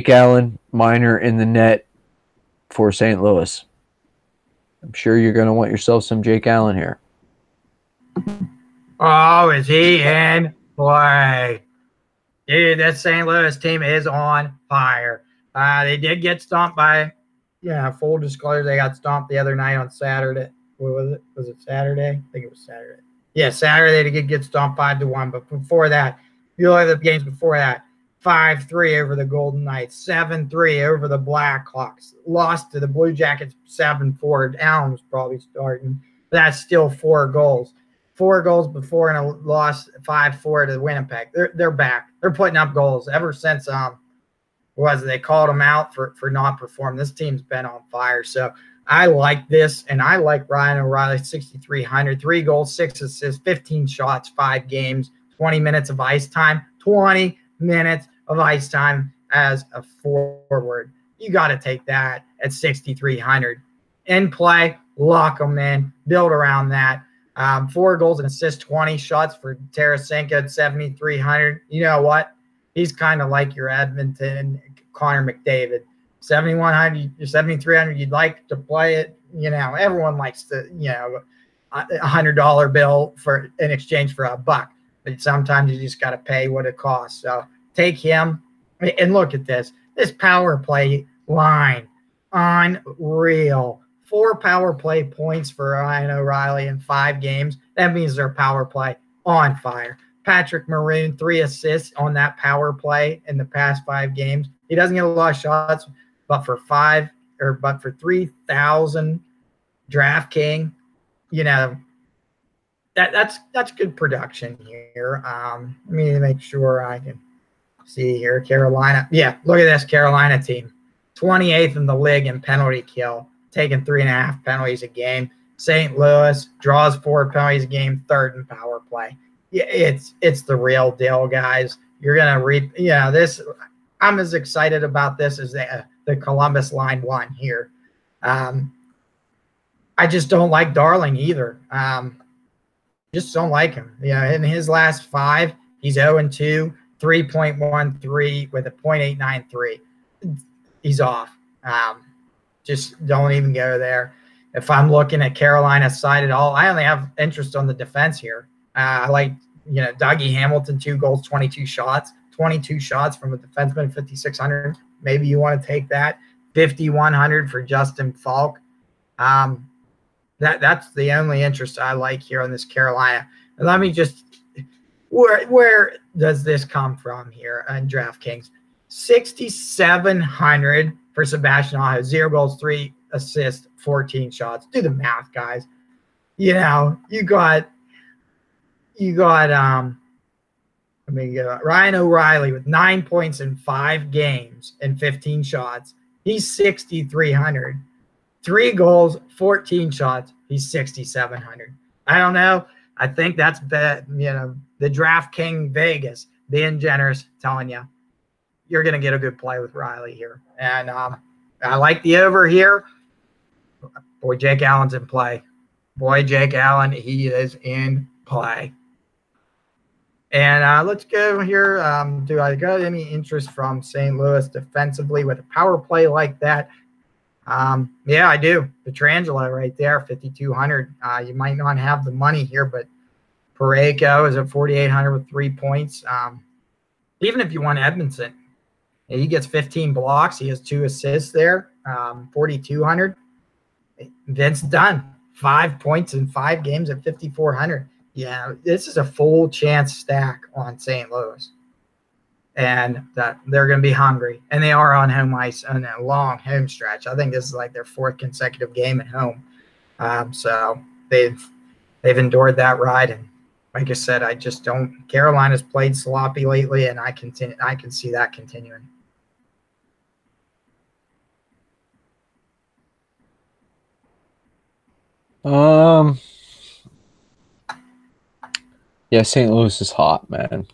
Allen minor in the net for St. Louis. I'm sure you're going to want yourself some Jake Allen here. Oh, is he in play? Dude, that St. Louis team is on fire. They did get stomped by, full disclosure, they got stomped the other night on Saturday. What was it? Was it Saturday? I think it was Saturday. Yeah, Saturday they did get stomped 5-1. But before that, you look at the games before that, 5-3 over the Golden Knights, 7-3 over the Blackhawks, lost to the Blue Jackets 7-4. Allen was probably starting. But that's still 4 goals. 4 goals before and a loss 5-4 to Winnipeg. They're back. They're putting up goals ever since they called them out for not performing. This team's been on fire. So I like this, and I like Ryan O'Reilly, 6,300, 3 goals, 6 assists, 15 shots, 5 games, 20 minutes of ice time. 20 minutes of ice time as a forward. You got to take that at 6,300. In play, lock them in, build around that. 4 goals and assists, 20 shots for Tarasenko at 7,300. You know what? He's kind of like your Edmonton Connor McDavid. 7,100, 7,300, you'd like to play it. Everyone likes to, $100 bill in exchange for $1. But sometimes you just got to pay what it costs. So take him and look at this. This power play line, unreal. 4 power play points for Ryan O'Reilly in 5 games. That means their power play on fire. Patrick Maroon, 3 assists on that power play in the past 5 games. He doesn't get a lot of shots, but for 3,000 DraftKings, you know, that's good production here. Let me make sure I can see here. Carolina. Yeah, look at this Carolina team. 28th in the league in penalty kill, taking 3.5 penalties a game. St. Louis draws 4 penalties a game, 3rd in power play. Yeah, it's the real deal, guys. You're gonna reap. Yeah, this. I'm as excited about this as the Columbus line one here. I just don't like Darling either. Just don't like him. Yeah, in his last 5, he's 0-2, 3.13 with a .893. He's off. Just don't even go there. If I'm looking at Carolina's side at all, I only have interest on the defense here. I like, Dougie Hamilton, 2 goals, 22 shots. 22 shots from a defenseman, 5,600. Maybe you want to take that. 5,100 for Justin Falk. That's the only interest I like here on this Carolina. And let me just where does this come from here on DraftKings? 6,700 for Sebastian Aho, 0 goals, 3 assists, 14 shots. Do the math, guys. You got Ryan O'Reilly with 9 points in 5 games and 15 shots. He's 6,300. 3 goals, 14 shots. He's 6,700. I don't know. I think that's the DraftKings Vegas being generous, telling you you're going to get a good play with Riley here. And I like the over here. Boy, Jake Allen's in play. Boy, Jake Allen, he is in play. And let's go here. Do I got any interest from St. Louis defensively with a power play like that? Yeah, I do. Pietrangelo right there, 5,200. You might not have the money here, but Parayko is at 4,800 with 3 points. Even if you want Edmondson, he gets 15 blocks. He has 2 assists there, 4,200. Vince Dunn, 5 points in 5 games at 5,400. Yeah, this is a full chance stack on St. Louis. And that they're going to be hungry. And they are on home ice on a long home stretch. I think this is like their 4th consecutive game at home. So they've endured that ride. And like I said, I just don't – Carolina's played sloppy lately, and I can see that continuing. Yeah, St. Louis is hot, man.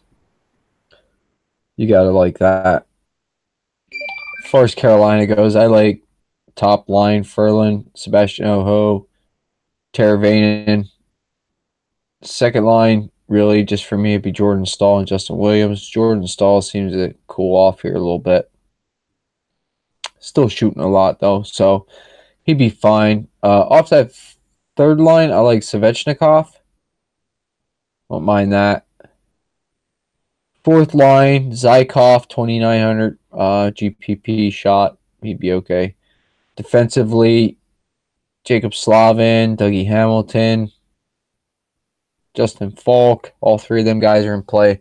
You got to like that. As far as Carolina goes, I like top line Ferland, Sebastian Aho, Teravainen. Second line, really, just for me, it'd be Jordan Staal and Justin Williams. Jordan Staal seems to cool off here a little bit. Still shooting a lot, though, so he'd be fine. Off that third line, I like Svechnikov. Won't mind that. Fourth line, Zykov, 2,900 GPP shot. He'd be okay. Defensively, Jacob Slavin, Dougie Hamilton, Justin Falk. All 3 of them guys are in play.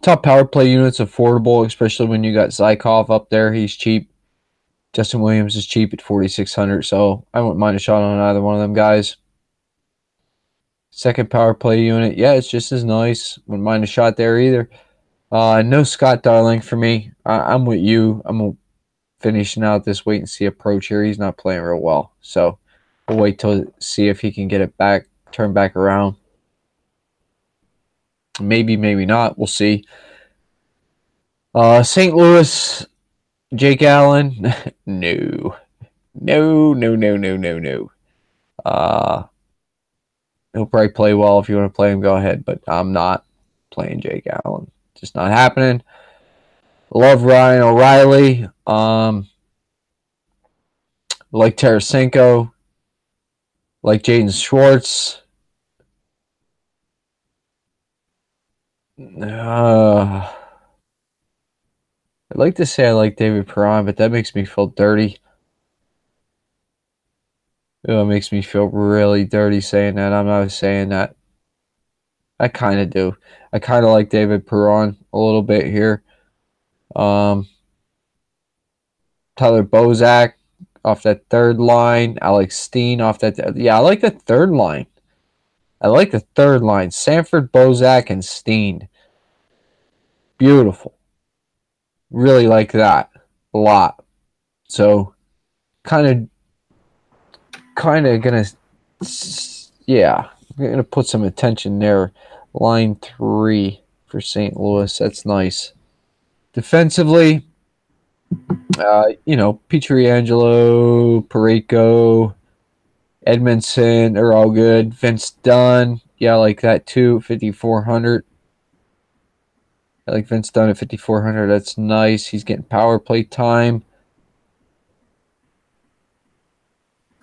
Top power play units affordable, especially when you got Zykov up there. He's cheap. Justin Williams is cheap at 4,600, so I wouldn't mind a shot on either one of them guys. Second power play unit, yeah, it's just as nice. Wouldn't mind a shot there either. No Scott Darling for me. I'm with you. I'm finishing out this wait and see approach here. He's not playing real well, so we'll wait till see if he can get it back, turn back around. Maybe, maybe not. We'll see. St. Louis, Jake Allen, no. He'll probably play well. If you want to play him, go ahead. But I'm not playing Jake Allen. Just not happening. Love Ryan O'Reilly. Like Tarasenko. Like Jaden Schwartz. I'd like to say I like David Perron, but that makes me feel dirty. It makes me feel really dirty saying that. I'm not saying that. I kind of do. I kind of like David Perron a little bit here. Tyler Bozak off that third line. Alex Steen off that. Yeah, I like the third line. Sanford, Bozak, and Steen. Beautiful. Really like that a lot. So, kind of gonna, yeah, I'm gonna put some attention there. Line 3 for St. Louis. That's nice. Defensively, Pietrangelo, Parayko, Edmondson are all good. Vince Dunn, yeah, I like that too. 5,400. I like Vince Dunn at 5,400. That's nice. He's getting power play time.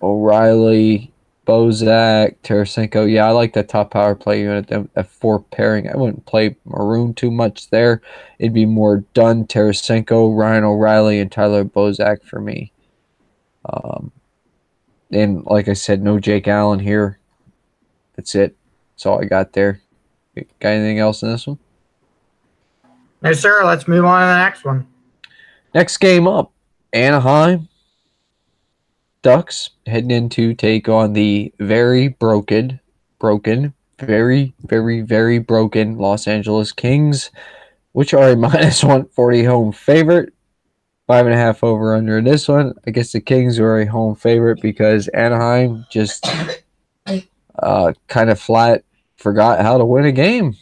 O'Reilly, Bozak, Tarasenko. Yeah, I like that top power play unit. That 4 pairing. I wouldn't play Maroon too much there. It'd be more Dunn, Tarasenko, Ryan O'Reilly, and Tyler Bozak for me. And like I said, no Jake Allen here. That's it. That's all I got there. Got anything else in this one? No, sir. Let's move on to the next one. Next game up, Anaheim Ducks heading in to take on the very broken, very, very, very broken Los Angeles Kings, which are a minus 140 home favorite. 5.5 over under in this one. I guess the Kings are a home favorite because Anaheim just kind of flat forgot how to win a game.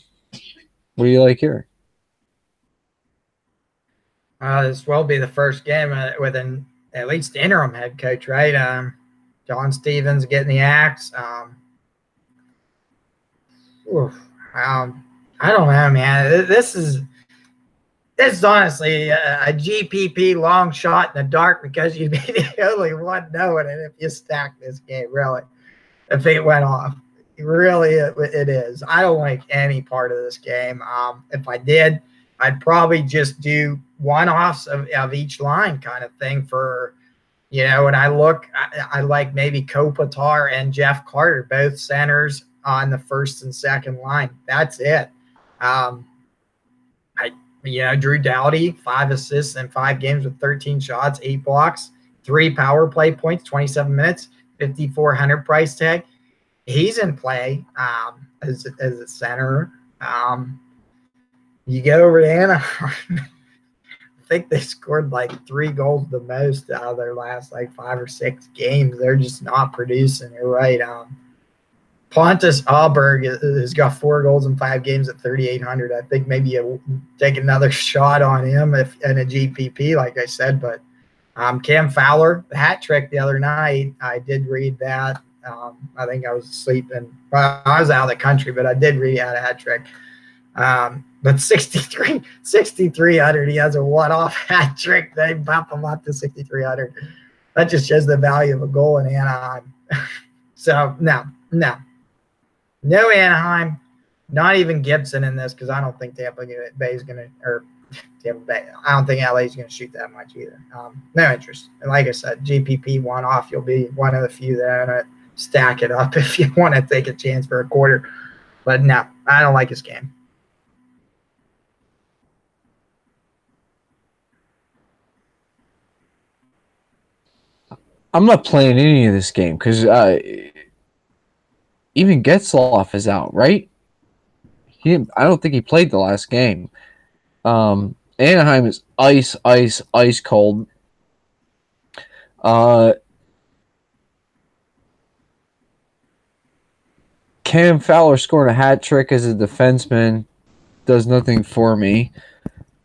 What do you like here? This will be the first game with an at least interim head coach, right? John Stevens getting the axe. I don't know, man. This is honestly a GPP long shot in the dark because you'd be the only one knowing it if you stack this game, really. If it went off. Really, it is. I don't like any part of this game. If I did, I'd probably just do one-offs of each line kind of thing for, when I look, I like maybe Kopitar and Jeff Carter, both centers on the first and second line. That's it. Drew Doughty, 5 assists in 5 games with 13 shots, 8 blocks, 3 power play points, 27 minutes, 5,400 price tag. He's in play as a center. You get over to Anaheim. I think they scored like 3 goals the most out of their last 5 or 6 games. They're just not producing. You're right. Pontus Aberg has got 4 goals in 5 games at 3,800. I think maybe you take another shot on him if in a GPP, like I said. But Cam Fowler, the hat trick the other night, I did read that. I think I was asleep I was out of the country, but I did read out a hat trick. But 6,300, he has a one-off hat trick. They bump him up to 6,300. That just shows the value of a goal in Anaheim. So, no Anaheim, not even Gibson in this because I don't think Tampa Bay is going to – or Tampa Bay. I don't think LA is going to shoot that much either. No interest. And like I said, GPP one-off, you'll be one of the few that are going to stack it up if you want to take a chance for a quarter. But no, I don't like this game. I'm not playing any of this game because even Getzlaf is out, right? I don't think he played the last game. Anaheim is ice cold. Cam Fowler scoring a hat trick as a defenseman does nothing for me.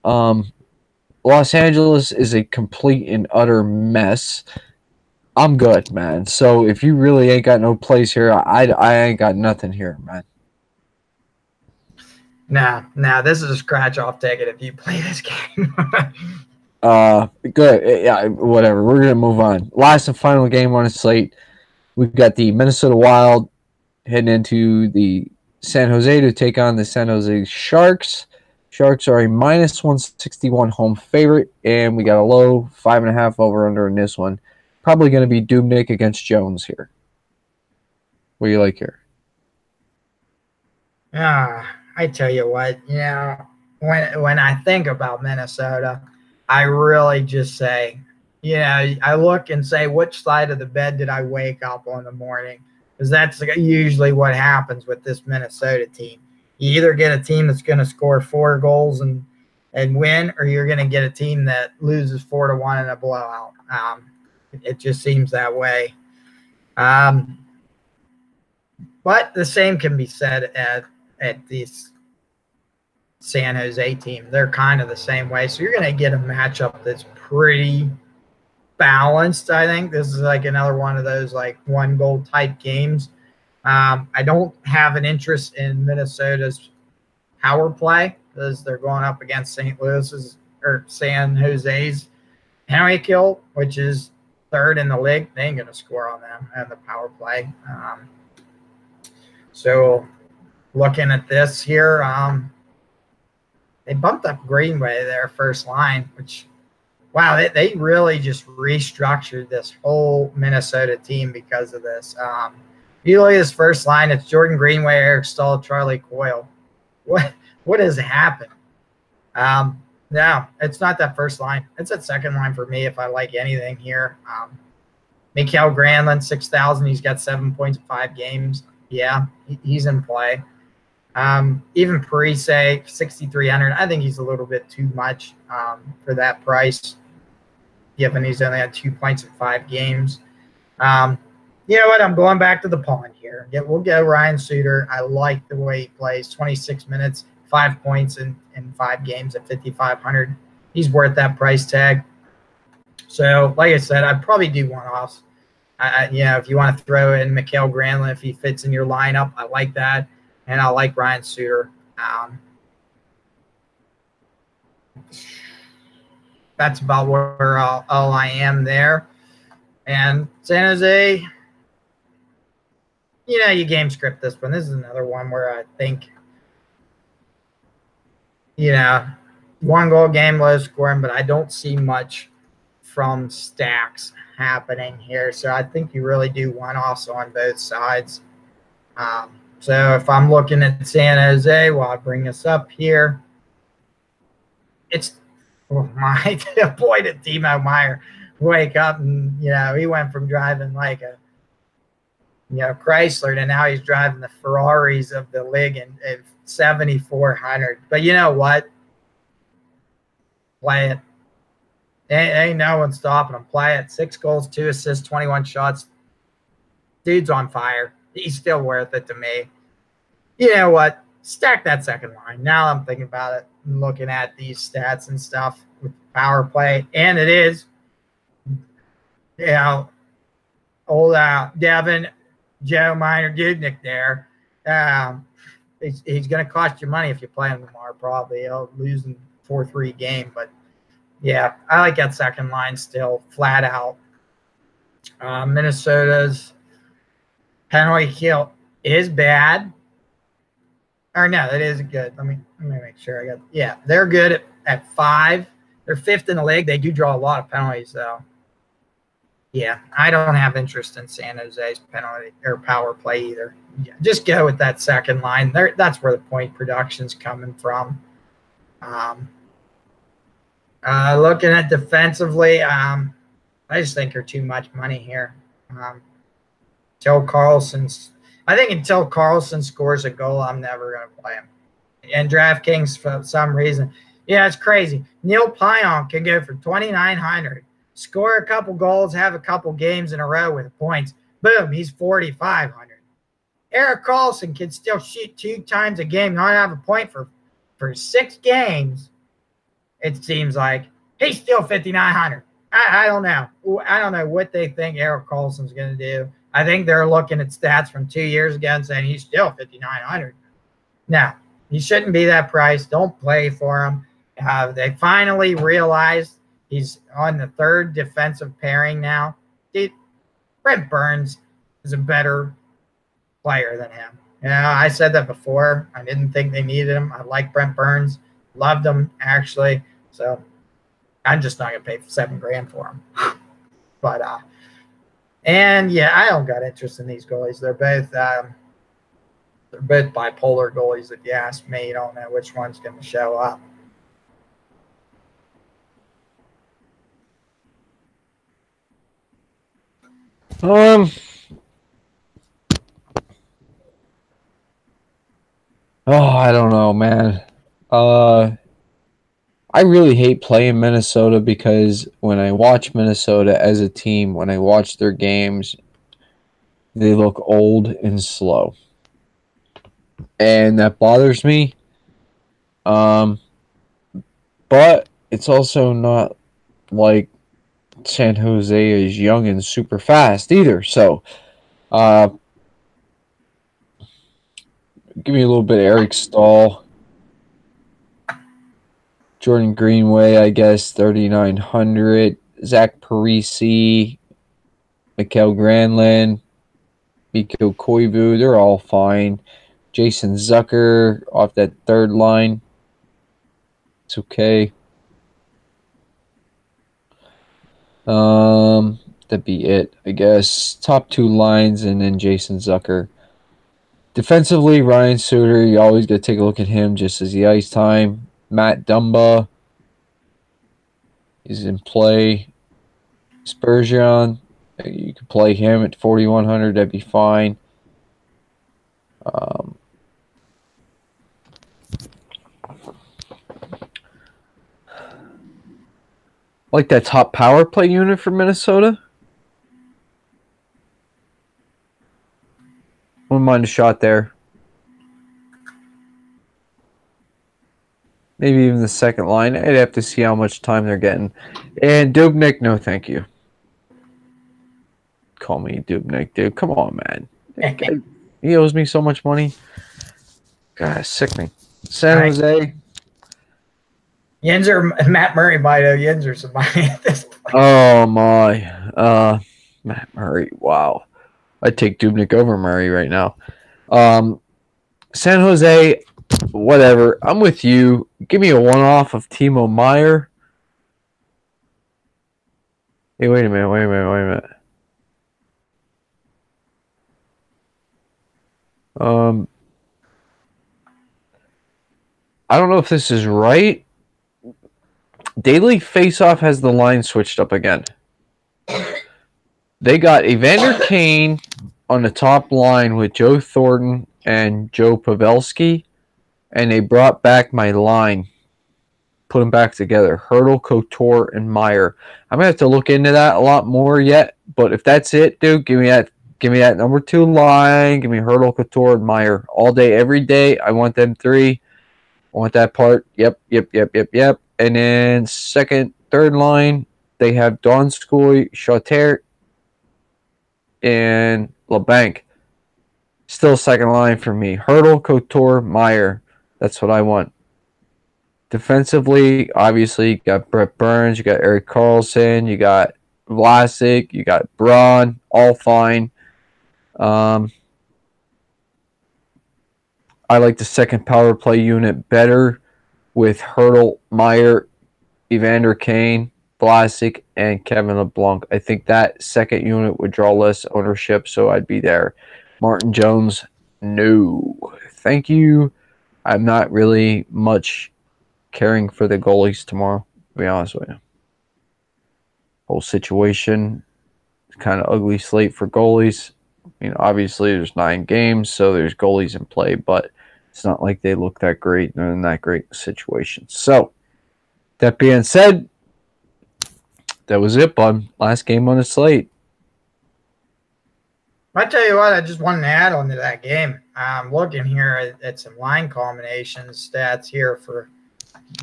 Los Angeles is a complete and utter mess. I'm good, man. So if you really ain't got no place here, I ain't got nothing here, man. Nah, this is a scratch-off ticket if you play this game. Good. Yeah, whatever. We're going to move on. Last and final game on the slate. We've got the Minnesota Wild heading into the San Jose to take on the San Jose Sharks. Sharks are a minus 161 home favorite, and we got a low 5.5 over under in this one. Probably going to be Dubnyk against Jones here. What do you like here? I tell you what, when I think about Minnesota, I really just say, I look and say, which side of the bed did I wake up on in the morning? Because that's usually what happens with this Minnesota team. You either get a team that's going to score 4 goals and win, or you're going to get a team that loses 4-1 in a blowout. It just seems that way. But the same can be said at this San Jose team. They're kind of the same way. So you're going to get a matchup that's pretty balanced, I think. This is like another one of those like 1-goal type games. I don't have an interest in Minnesota's power play because they're going up against St. Louis's or San Jose's penalty kill, which is 3rd in the league. They ain't going to score on them and the power play. So looking at this here, they bumped up Greenway their first line, which, wow, they really just restructured this whole Minnesota team because of this. If you look at this first line, it's Jordan Greenway, Eric Stahl, Charlie Coyle. What has happened? No, it's not that first line. It's that second line for me if I like anything here. Mikael Granlund, 6,000. He's got 7 points in 5 games. Yeah, he's in play. Even Parise, 6,300. I think he's a little bit too much for that price, given he's only had 2 points in 5 games. You know what? I'm going back to the pond here. We'll go Ryan Suter. I like the way he plays. 26 minutes, 5 points in 5 games at 5,500. He's worth that price tag. So, like I said, I'd probably do one-offs. If you want to throw in Mikael Granlund, if he fits in your lineup, I like that. And I like Ryan Suter. That's about where all I am there. And San Jose, you game script this one. This is another one where I think, 1-goal game, low scoring, but I don't see much from stacks happening here. So I think you really do one-offs on both sides. So if I'm looking at San Jose, while I bring this up here, it's my boy did Timo Meier wake up and, he went from driving like a, Chrysler to now he's driving the Ferraris of the league in 7,400. But you know what? Play it. Ain't no one stopping him. Play it. 6 goals, 2 assists, 21 shots. Dude's on fire. He's still worth it to me. You know what? Stack that second line. Now I'm thinking about it and looking at these stats and stuff with power play. And it is, old Devin, Joe Minor, Dubnyk there. He's going to cost you money if you play him tomorrow, probably. He'll lose in 4-3 game. But, yeah, I like that second line still, flat out. Minnesota's penalty kill is bad. Or no, that is good. Let me make sure I got. Yeah, they're good at 5. They're 5th in the league. They do draw a lot of penalties, though. Yeah, I don't have interest in San Jose's penalty or power play either. Yeah, just go with that second line. That's where the point production's coming from. Looking at defensively, I just think they're too much money here. Until Carlson scores a goal, I'm never going to play him. And DraftKings, for some reason, it's crazy. Neil Pionk can go for 2,900, score a couple goals, have a couple games in a row with points. Boom, he's 4,500. Erik Karlsson can still shoot 2 times a game, not have a point for 6 games. It seems like he's still 5,900. I don't know. I don't know what they think Erik Karlsson's going to do. I think they're looking at stats from 2 years ago and saying he's still 5,900. No, he shouldn't be that price. Don't play for him. They finally realized he's on the 3rd defensive pairing now. Brent Burns is a better player than him. I said that before. I didn't think they needed him. I like Brent Burns. loved him actually. So I'm just not gonna pay $7,000 for him. But and yeah, I don't got interest in these goalies. They're both bipolar goalies. If you ask me, you don't know which one's gonna show up. Oh, I don't know, man. I really hate playing Minnesota because when I watch Minnesota as a team, when I watch their games, they look old and slow. And that bothers me. But it's also not like San Jose is young and super fast either. So, give me a little bit of Eric Stahl. Jordan Greenway, I guess, 3,900. Zach Parisi, Mikael Granlund, Mikko Koivu, they're all fine. Jason Zucker off that third line. It's okay. That'd be it, I guess. Top two lines and then Jason Zucker. Defensively, Ryan Suter, you always got to take a look at him just as the ice time. Matt Dumba is in play. Spurgeon, you could play him at 4,100. That'd be fine. Like that top power play unit for Minnesota. Wouldn't mind a shot there. Maybe even the second line. I'd have to see how much time they're getting. And Dubnyk, no thank you. Call me Dubnyk, dude. Come on, man. He owes me so much money. God, sickening. San Jose. Yinzer, Matt Murray might owe Yinzer some money at this point. Oh, my. Matt Murray, wow. I'd take Dubnyk over Murray right now. San Jose, whatever. I'm with you. Give me a one-off of Timo Meier. Hey, wait a minute. I don't know if this is right. Daily Faceoff has the line switched up again. They got Evander Kane on the top line with Joe Thornton and Joe Pavelski, and they brought back my line. Put them back together. Hurdle, Couture, and Meyer. I'm going to have to look into that a lot more yet, but if that's it, dude, give me that number 2 line. Give me Hurdle, Couture, and Meyer all day, every day. I want them 3. I want that part. Yep. And then third line, they have Donskoy, Chauter, and LeBanc. Still second line for me. Hurdle, Couture, Meyer. That's what I want. Defensively, obviously, you got Brett Burns, you got Erik Karlsson, you got Vlasic, you got Braun, all fine. I like the second power play unit better with Hurdle, Meyer, Evander Kane, Vlasic, and Kevin LeBlanc. I think that second unit would draw less ownership, so I'd be there. Martin Jones, no. Thank you. I'm not really much caring for the goalies tomorrow, to be honest with you. Whole situation, kind of ugly slate for goalies. I mean, obviously there's 9 games, so there's goalies in play, but it's not like they look that great. They're in that great situation. So, that being said, that was it, bud. Last game on the slate. I tell you what, I just wanted to add on to that game. I'm looking here at some line combinations stats here for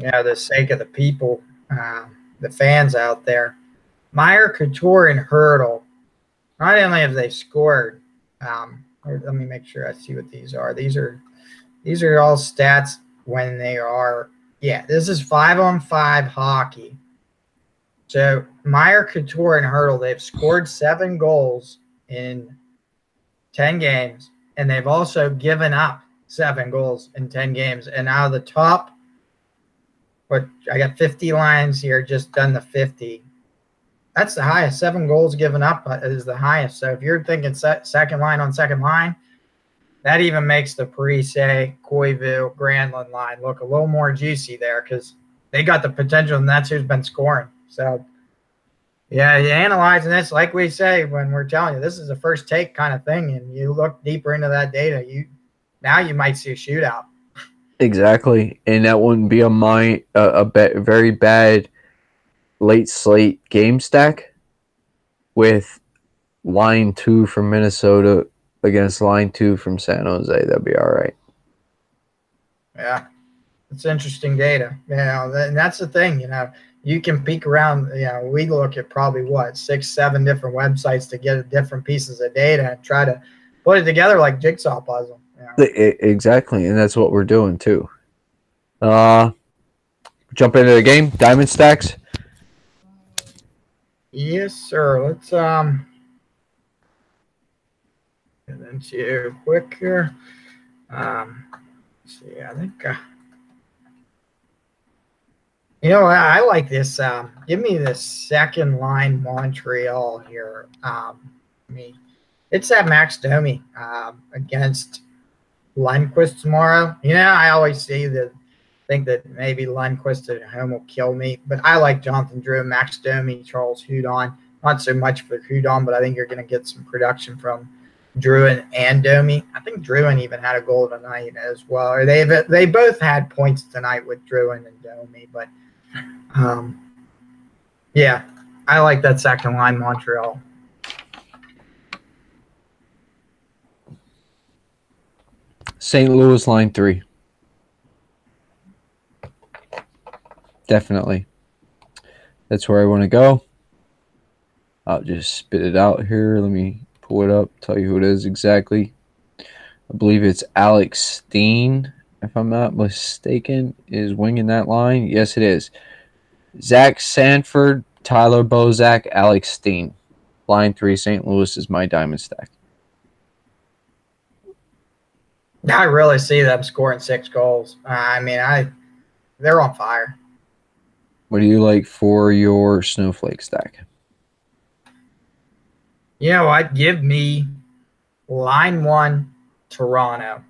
the sake of the people, the fans out there. Meyer, Couture, and Hurdle. Not only have they scored, let me make sure I see what these are. These are all stats when they are. Yeah, this is 5-on-5 hockey. So Meyer, Couture, and Hurdle, they've scored 7 goals in 10 games, and they've also given up 7 goals in 10 games. And out of the top But I got 50 lines here, just done the 50. That's the highest. 7 goals given up is the highest. So if you're thinking second line on second line, that even makes the Parise, Koivu, Granlund line look a little more juicy there because they got the potential, and that's who's been scoring. So, yeah, you analyzing this, like we say when we're telling you, this is a first take kind of thing, and you look deeper into that data, now you might see a shootout. Exactly, and that wouldn't be very bad late slate game stack with line 2 from Minnesota against line 2 from San Jose. That'd be all right. Yeah, it's interesting data. And that's the thing. You can peek around. We look at probably 6, 7 different websites to get different pieces of data and try to put it together like jigsaw puzzle. Exactly, and that's what we're doing too. Jump into the game. Diamond stacks. Yes, sir. Let's get into quick here. Let's see. I think I like this. Give me the second line Montreal here. It's that Max Domi against Lundqvist tomorrow. I always think that maybe Lundqvist at home will kill me, but I like Jonathan Drew, Max Domi, Charles Hudon. Not so much for Hudon, but I think you're going to get some production from Druin and Domi. I think Druin even had a goal tonight as well. Or they both had points tonight with Druin and Domi, but yeah, I like that second line Montreal. St. Louis line 3. Definitely. That's where I want to go. I'll just spit it out here. Let me pull it up, tell you who it is exactly. I believe it's Alex Steen, if I'm not mistaken, is winging that line. Yes, it is. Zach Sanford, Tyler Bozak, Alex Steen. Line 3, St. Louis is my diamond stack. I really see them scoring 6 goals. They're on fire. What do you like for your snowflake stack? What? Give me line 1, Toronto.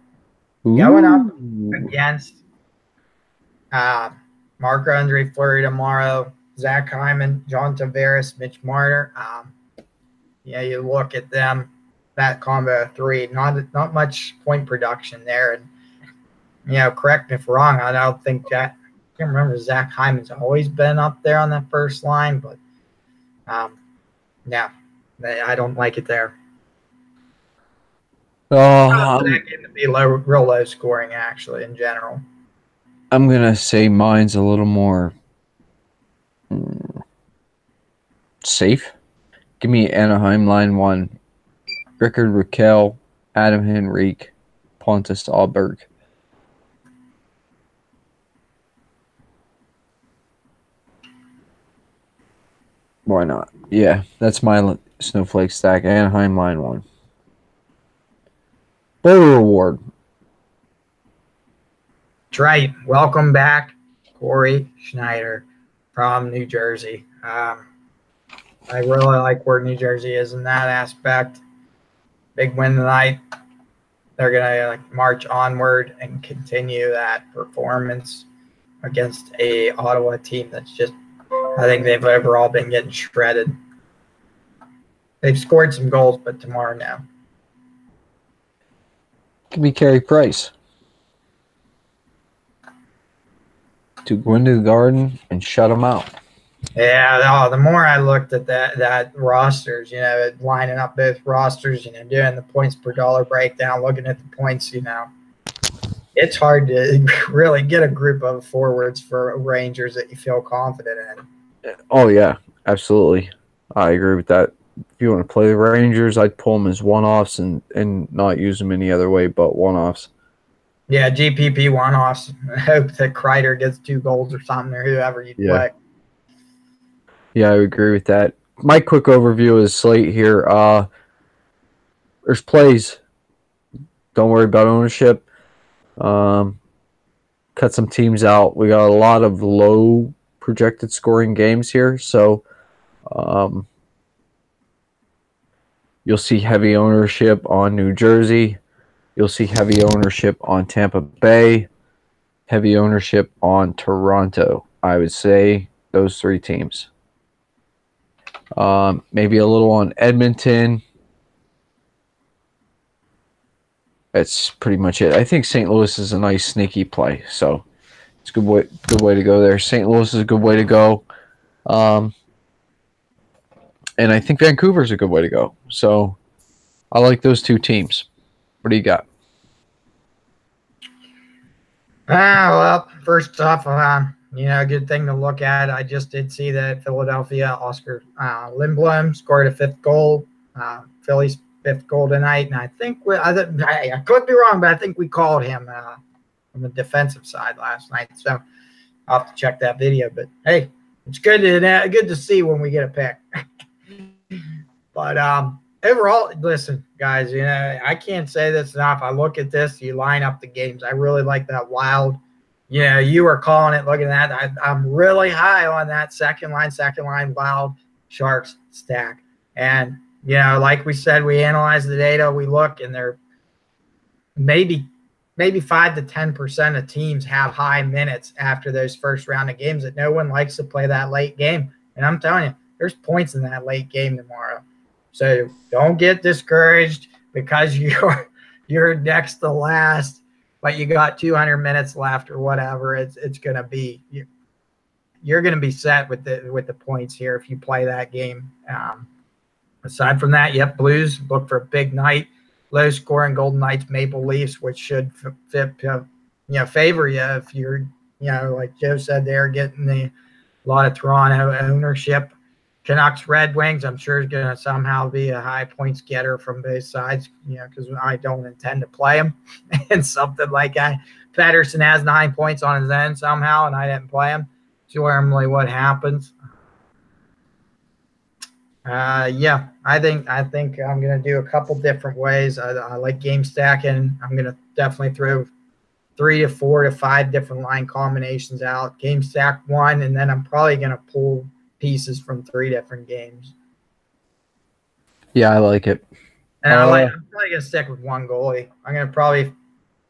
Ooh. Going up against Marc-Andre Fleury tomorrow, Zach Hyman, John Tavares, Mitch Marner. You look at them, that combo of 3, not much point production there. And, correct me if wrong, I don't think I can't remember Zach Hyman's always been up there on that first line, but yeah, I don't like it there. That game to be real low scoring, actually, in general. I'm going to say mine's a little more safe. Give me Anaheim line 1. Rickard Rakell, Adam Henrique, Pontus Ahlberg. Why not? Yeah, that's my snowflake stack. Anaheim line 1. Bowl reward. That's right. Welcome back, Corey Schneider from New Jersey. I really like where New Jersey is in that aspect. Big win tonight. They're going to march onward and continue that performance against a Ottawa team that's just, I think they've overall been getting shredded. They've scored some goals, but tomorrow now. Give me Carey Price. To go into the Garden and shut them out. Yeah, the more I looked at that rosters, lining up both rosters, doing the points per dollar breakdown, looking at the points, it's hard to really get a group of forwards for Rangers that you feel confident in. Oh, yeah, absolutely. I agree with that. If you want to play the Rangers, I'd pull them as one-offs and not use them any other way but one-offs. Yeah, GPP one-offs. Hope that Kreider gets 2 goals or something, or whoever you play. Yeah, I agree with that. My quick overview is slate here. There's plays. Don't worry about ownership. cut some teams out. We got a lot of low projected scoring games here, so you'll see heavy ownership on New Jersey. You'll see heavy ownership on Tampa Bay, heavy ownership on Toronto. I would say those 3 teams. Maybe a little on Edmonton. That's pretty much it. I think St. Louis is a nice sneaky play, so it's a good way to go there. St. Louis is a good way to go, and I think Vancouver is a good way to go. So I like those 2 teams. What do you got? Well, first off, good thing to look at. I just did see that Philadelphia, Oscar Lindblom scored a 5th goal. Philly's 5th goal tonight, and I think I could be wrong, but I think we called him on the defensive side last night. So I'll have to check that video. But hey, it's good to see when we get a pick. But overall, listen, guys, I can't say this enough. I look at this, you line up the games. I really like that Wild. You were calling it, looking at that. I'm really high on that second line Wild Sharks stack. And, like we said, we analyze the data, we look, and they're maybe 5 to 10% of teams have high minutes after those first round of games that no one likes to play that late game. And I'm telling you, there's points in that late game tomorrow. So don't get discouraged because you're next to last, but you got 200 minutes left or whatever. It's going to be you're going to be set with the points here if you play that game. Aside from that, yep, Blues look for a big night. Low scoring Golden Knights, Maple Leafs, which should favor you if you're like Joe said, they're getting a lot of Toronto ownership. Canucks, Red Wings, I'm sure is going to somehow be a high points getter from both sides, because I don't intend to play them. And something like that. Pettersson has 9 points on his own somehow, and I didn't play him. It's normally what happens. I think I'm going to do a couple different ways. I like game stacking. I'm going to definitely throw 3 to 4 to 5 different line combinations out. Game stack 1, and then I'm probably going to pull pieces from 3 different games. Yeah, I like it. And I'm probably going to stick with 1 goalie. I'm going to probably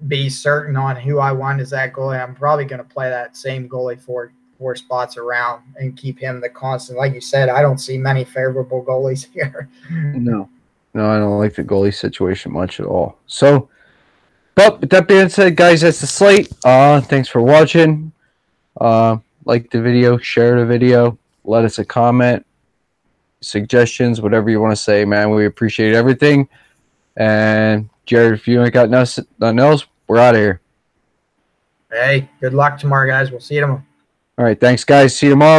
be certain on who I want as that goalie. I'm probably going to play that same goalie for 4 spots around and keep him the constant. Like you said, I don't see many favorable goalies here. No, I don't like the goalie situation much at all. So, but with that being said, guys, that's the slate. Thanks for watching. Like the video, share the video. Let us a comment, suggestions, whatever you want to say, man. We appreciate everything. And Jared, if you ain't got nothing else, we're out of here. Hey, good luck tomorrow, guys. We'll see you tomorrow. All right, thanks, guys. See you tomorrow.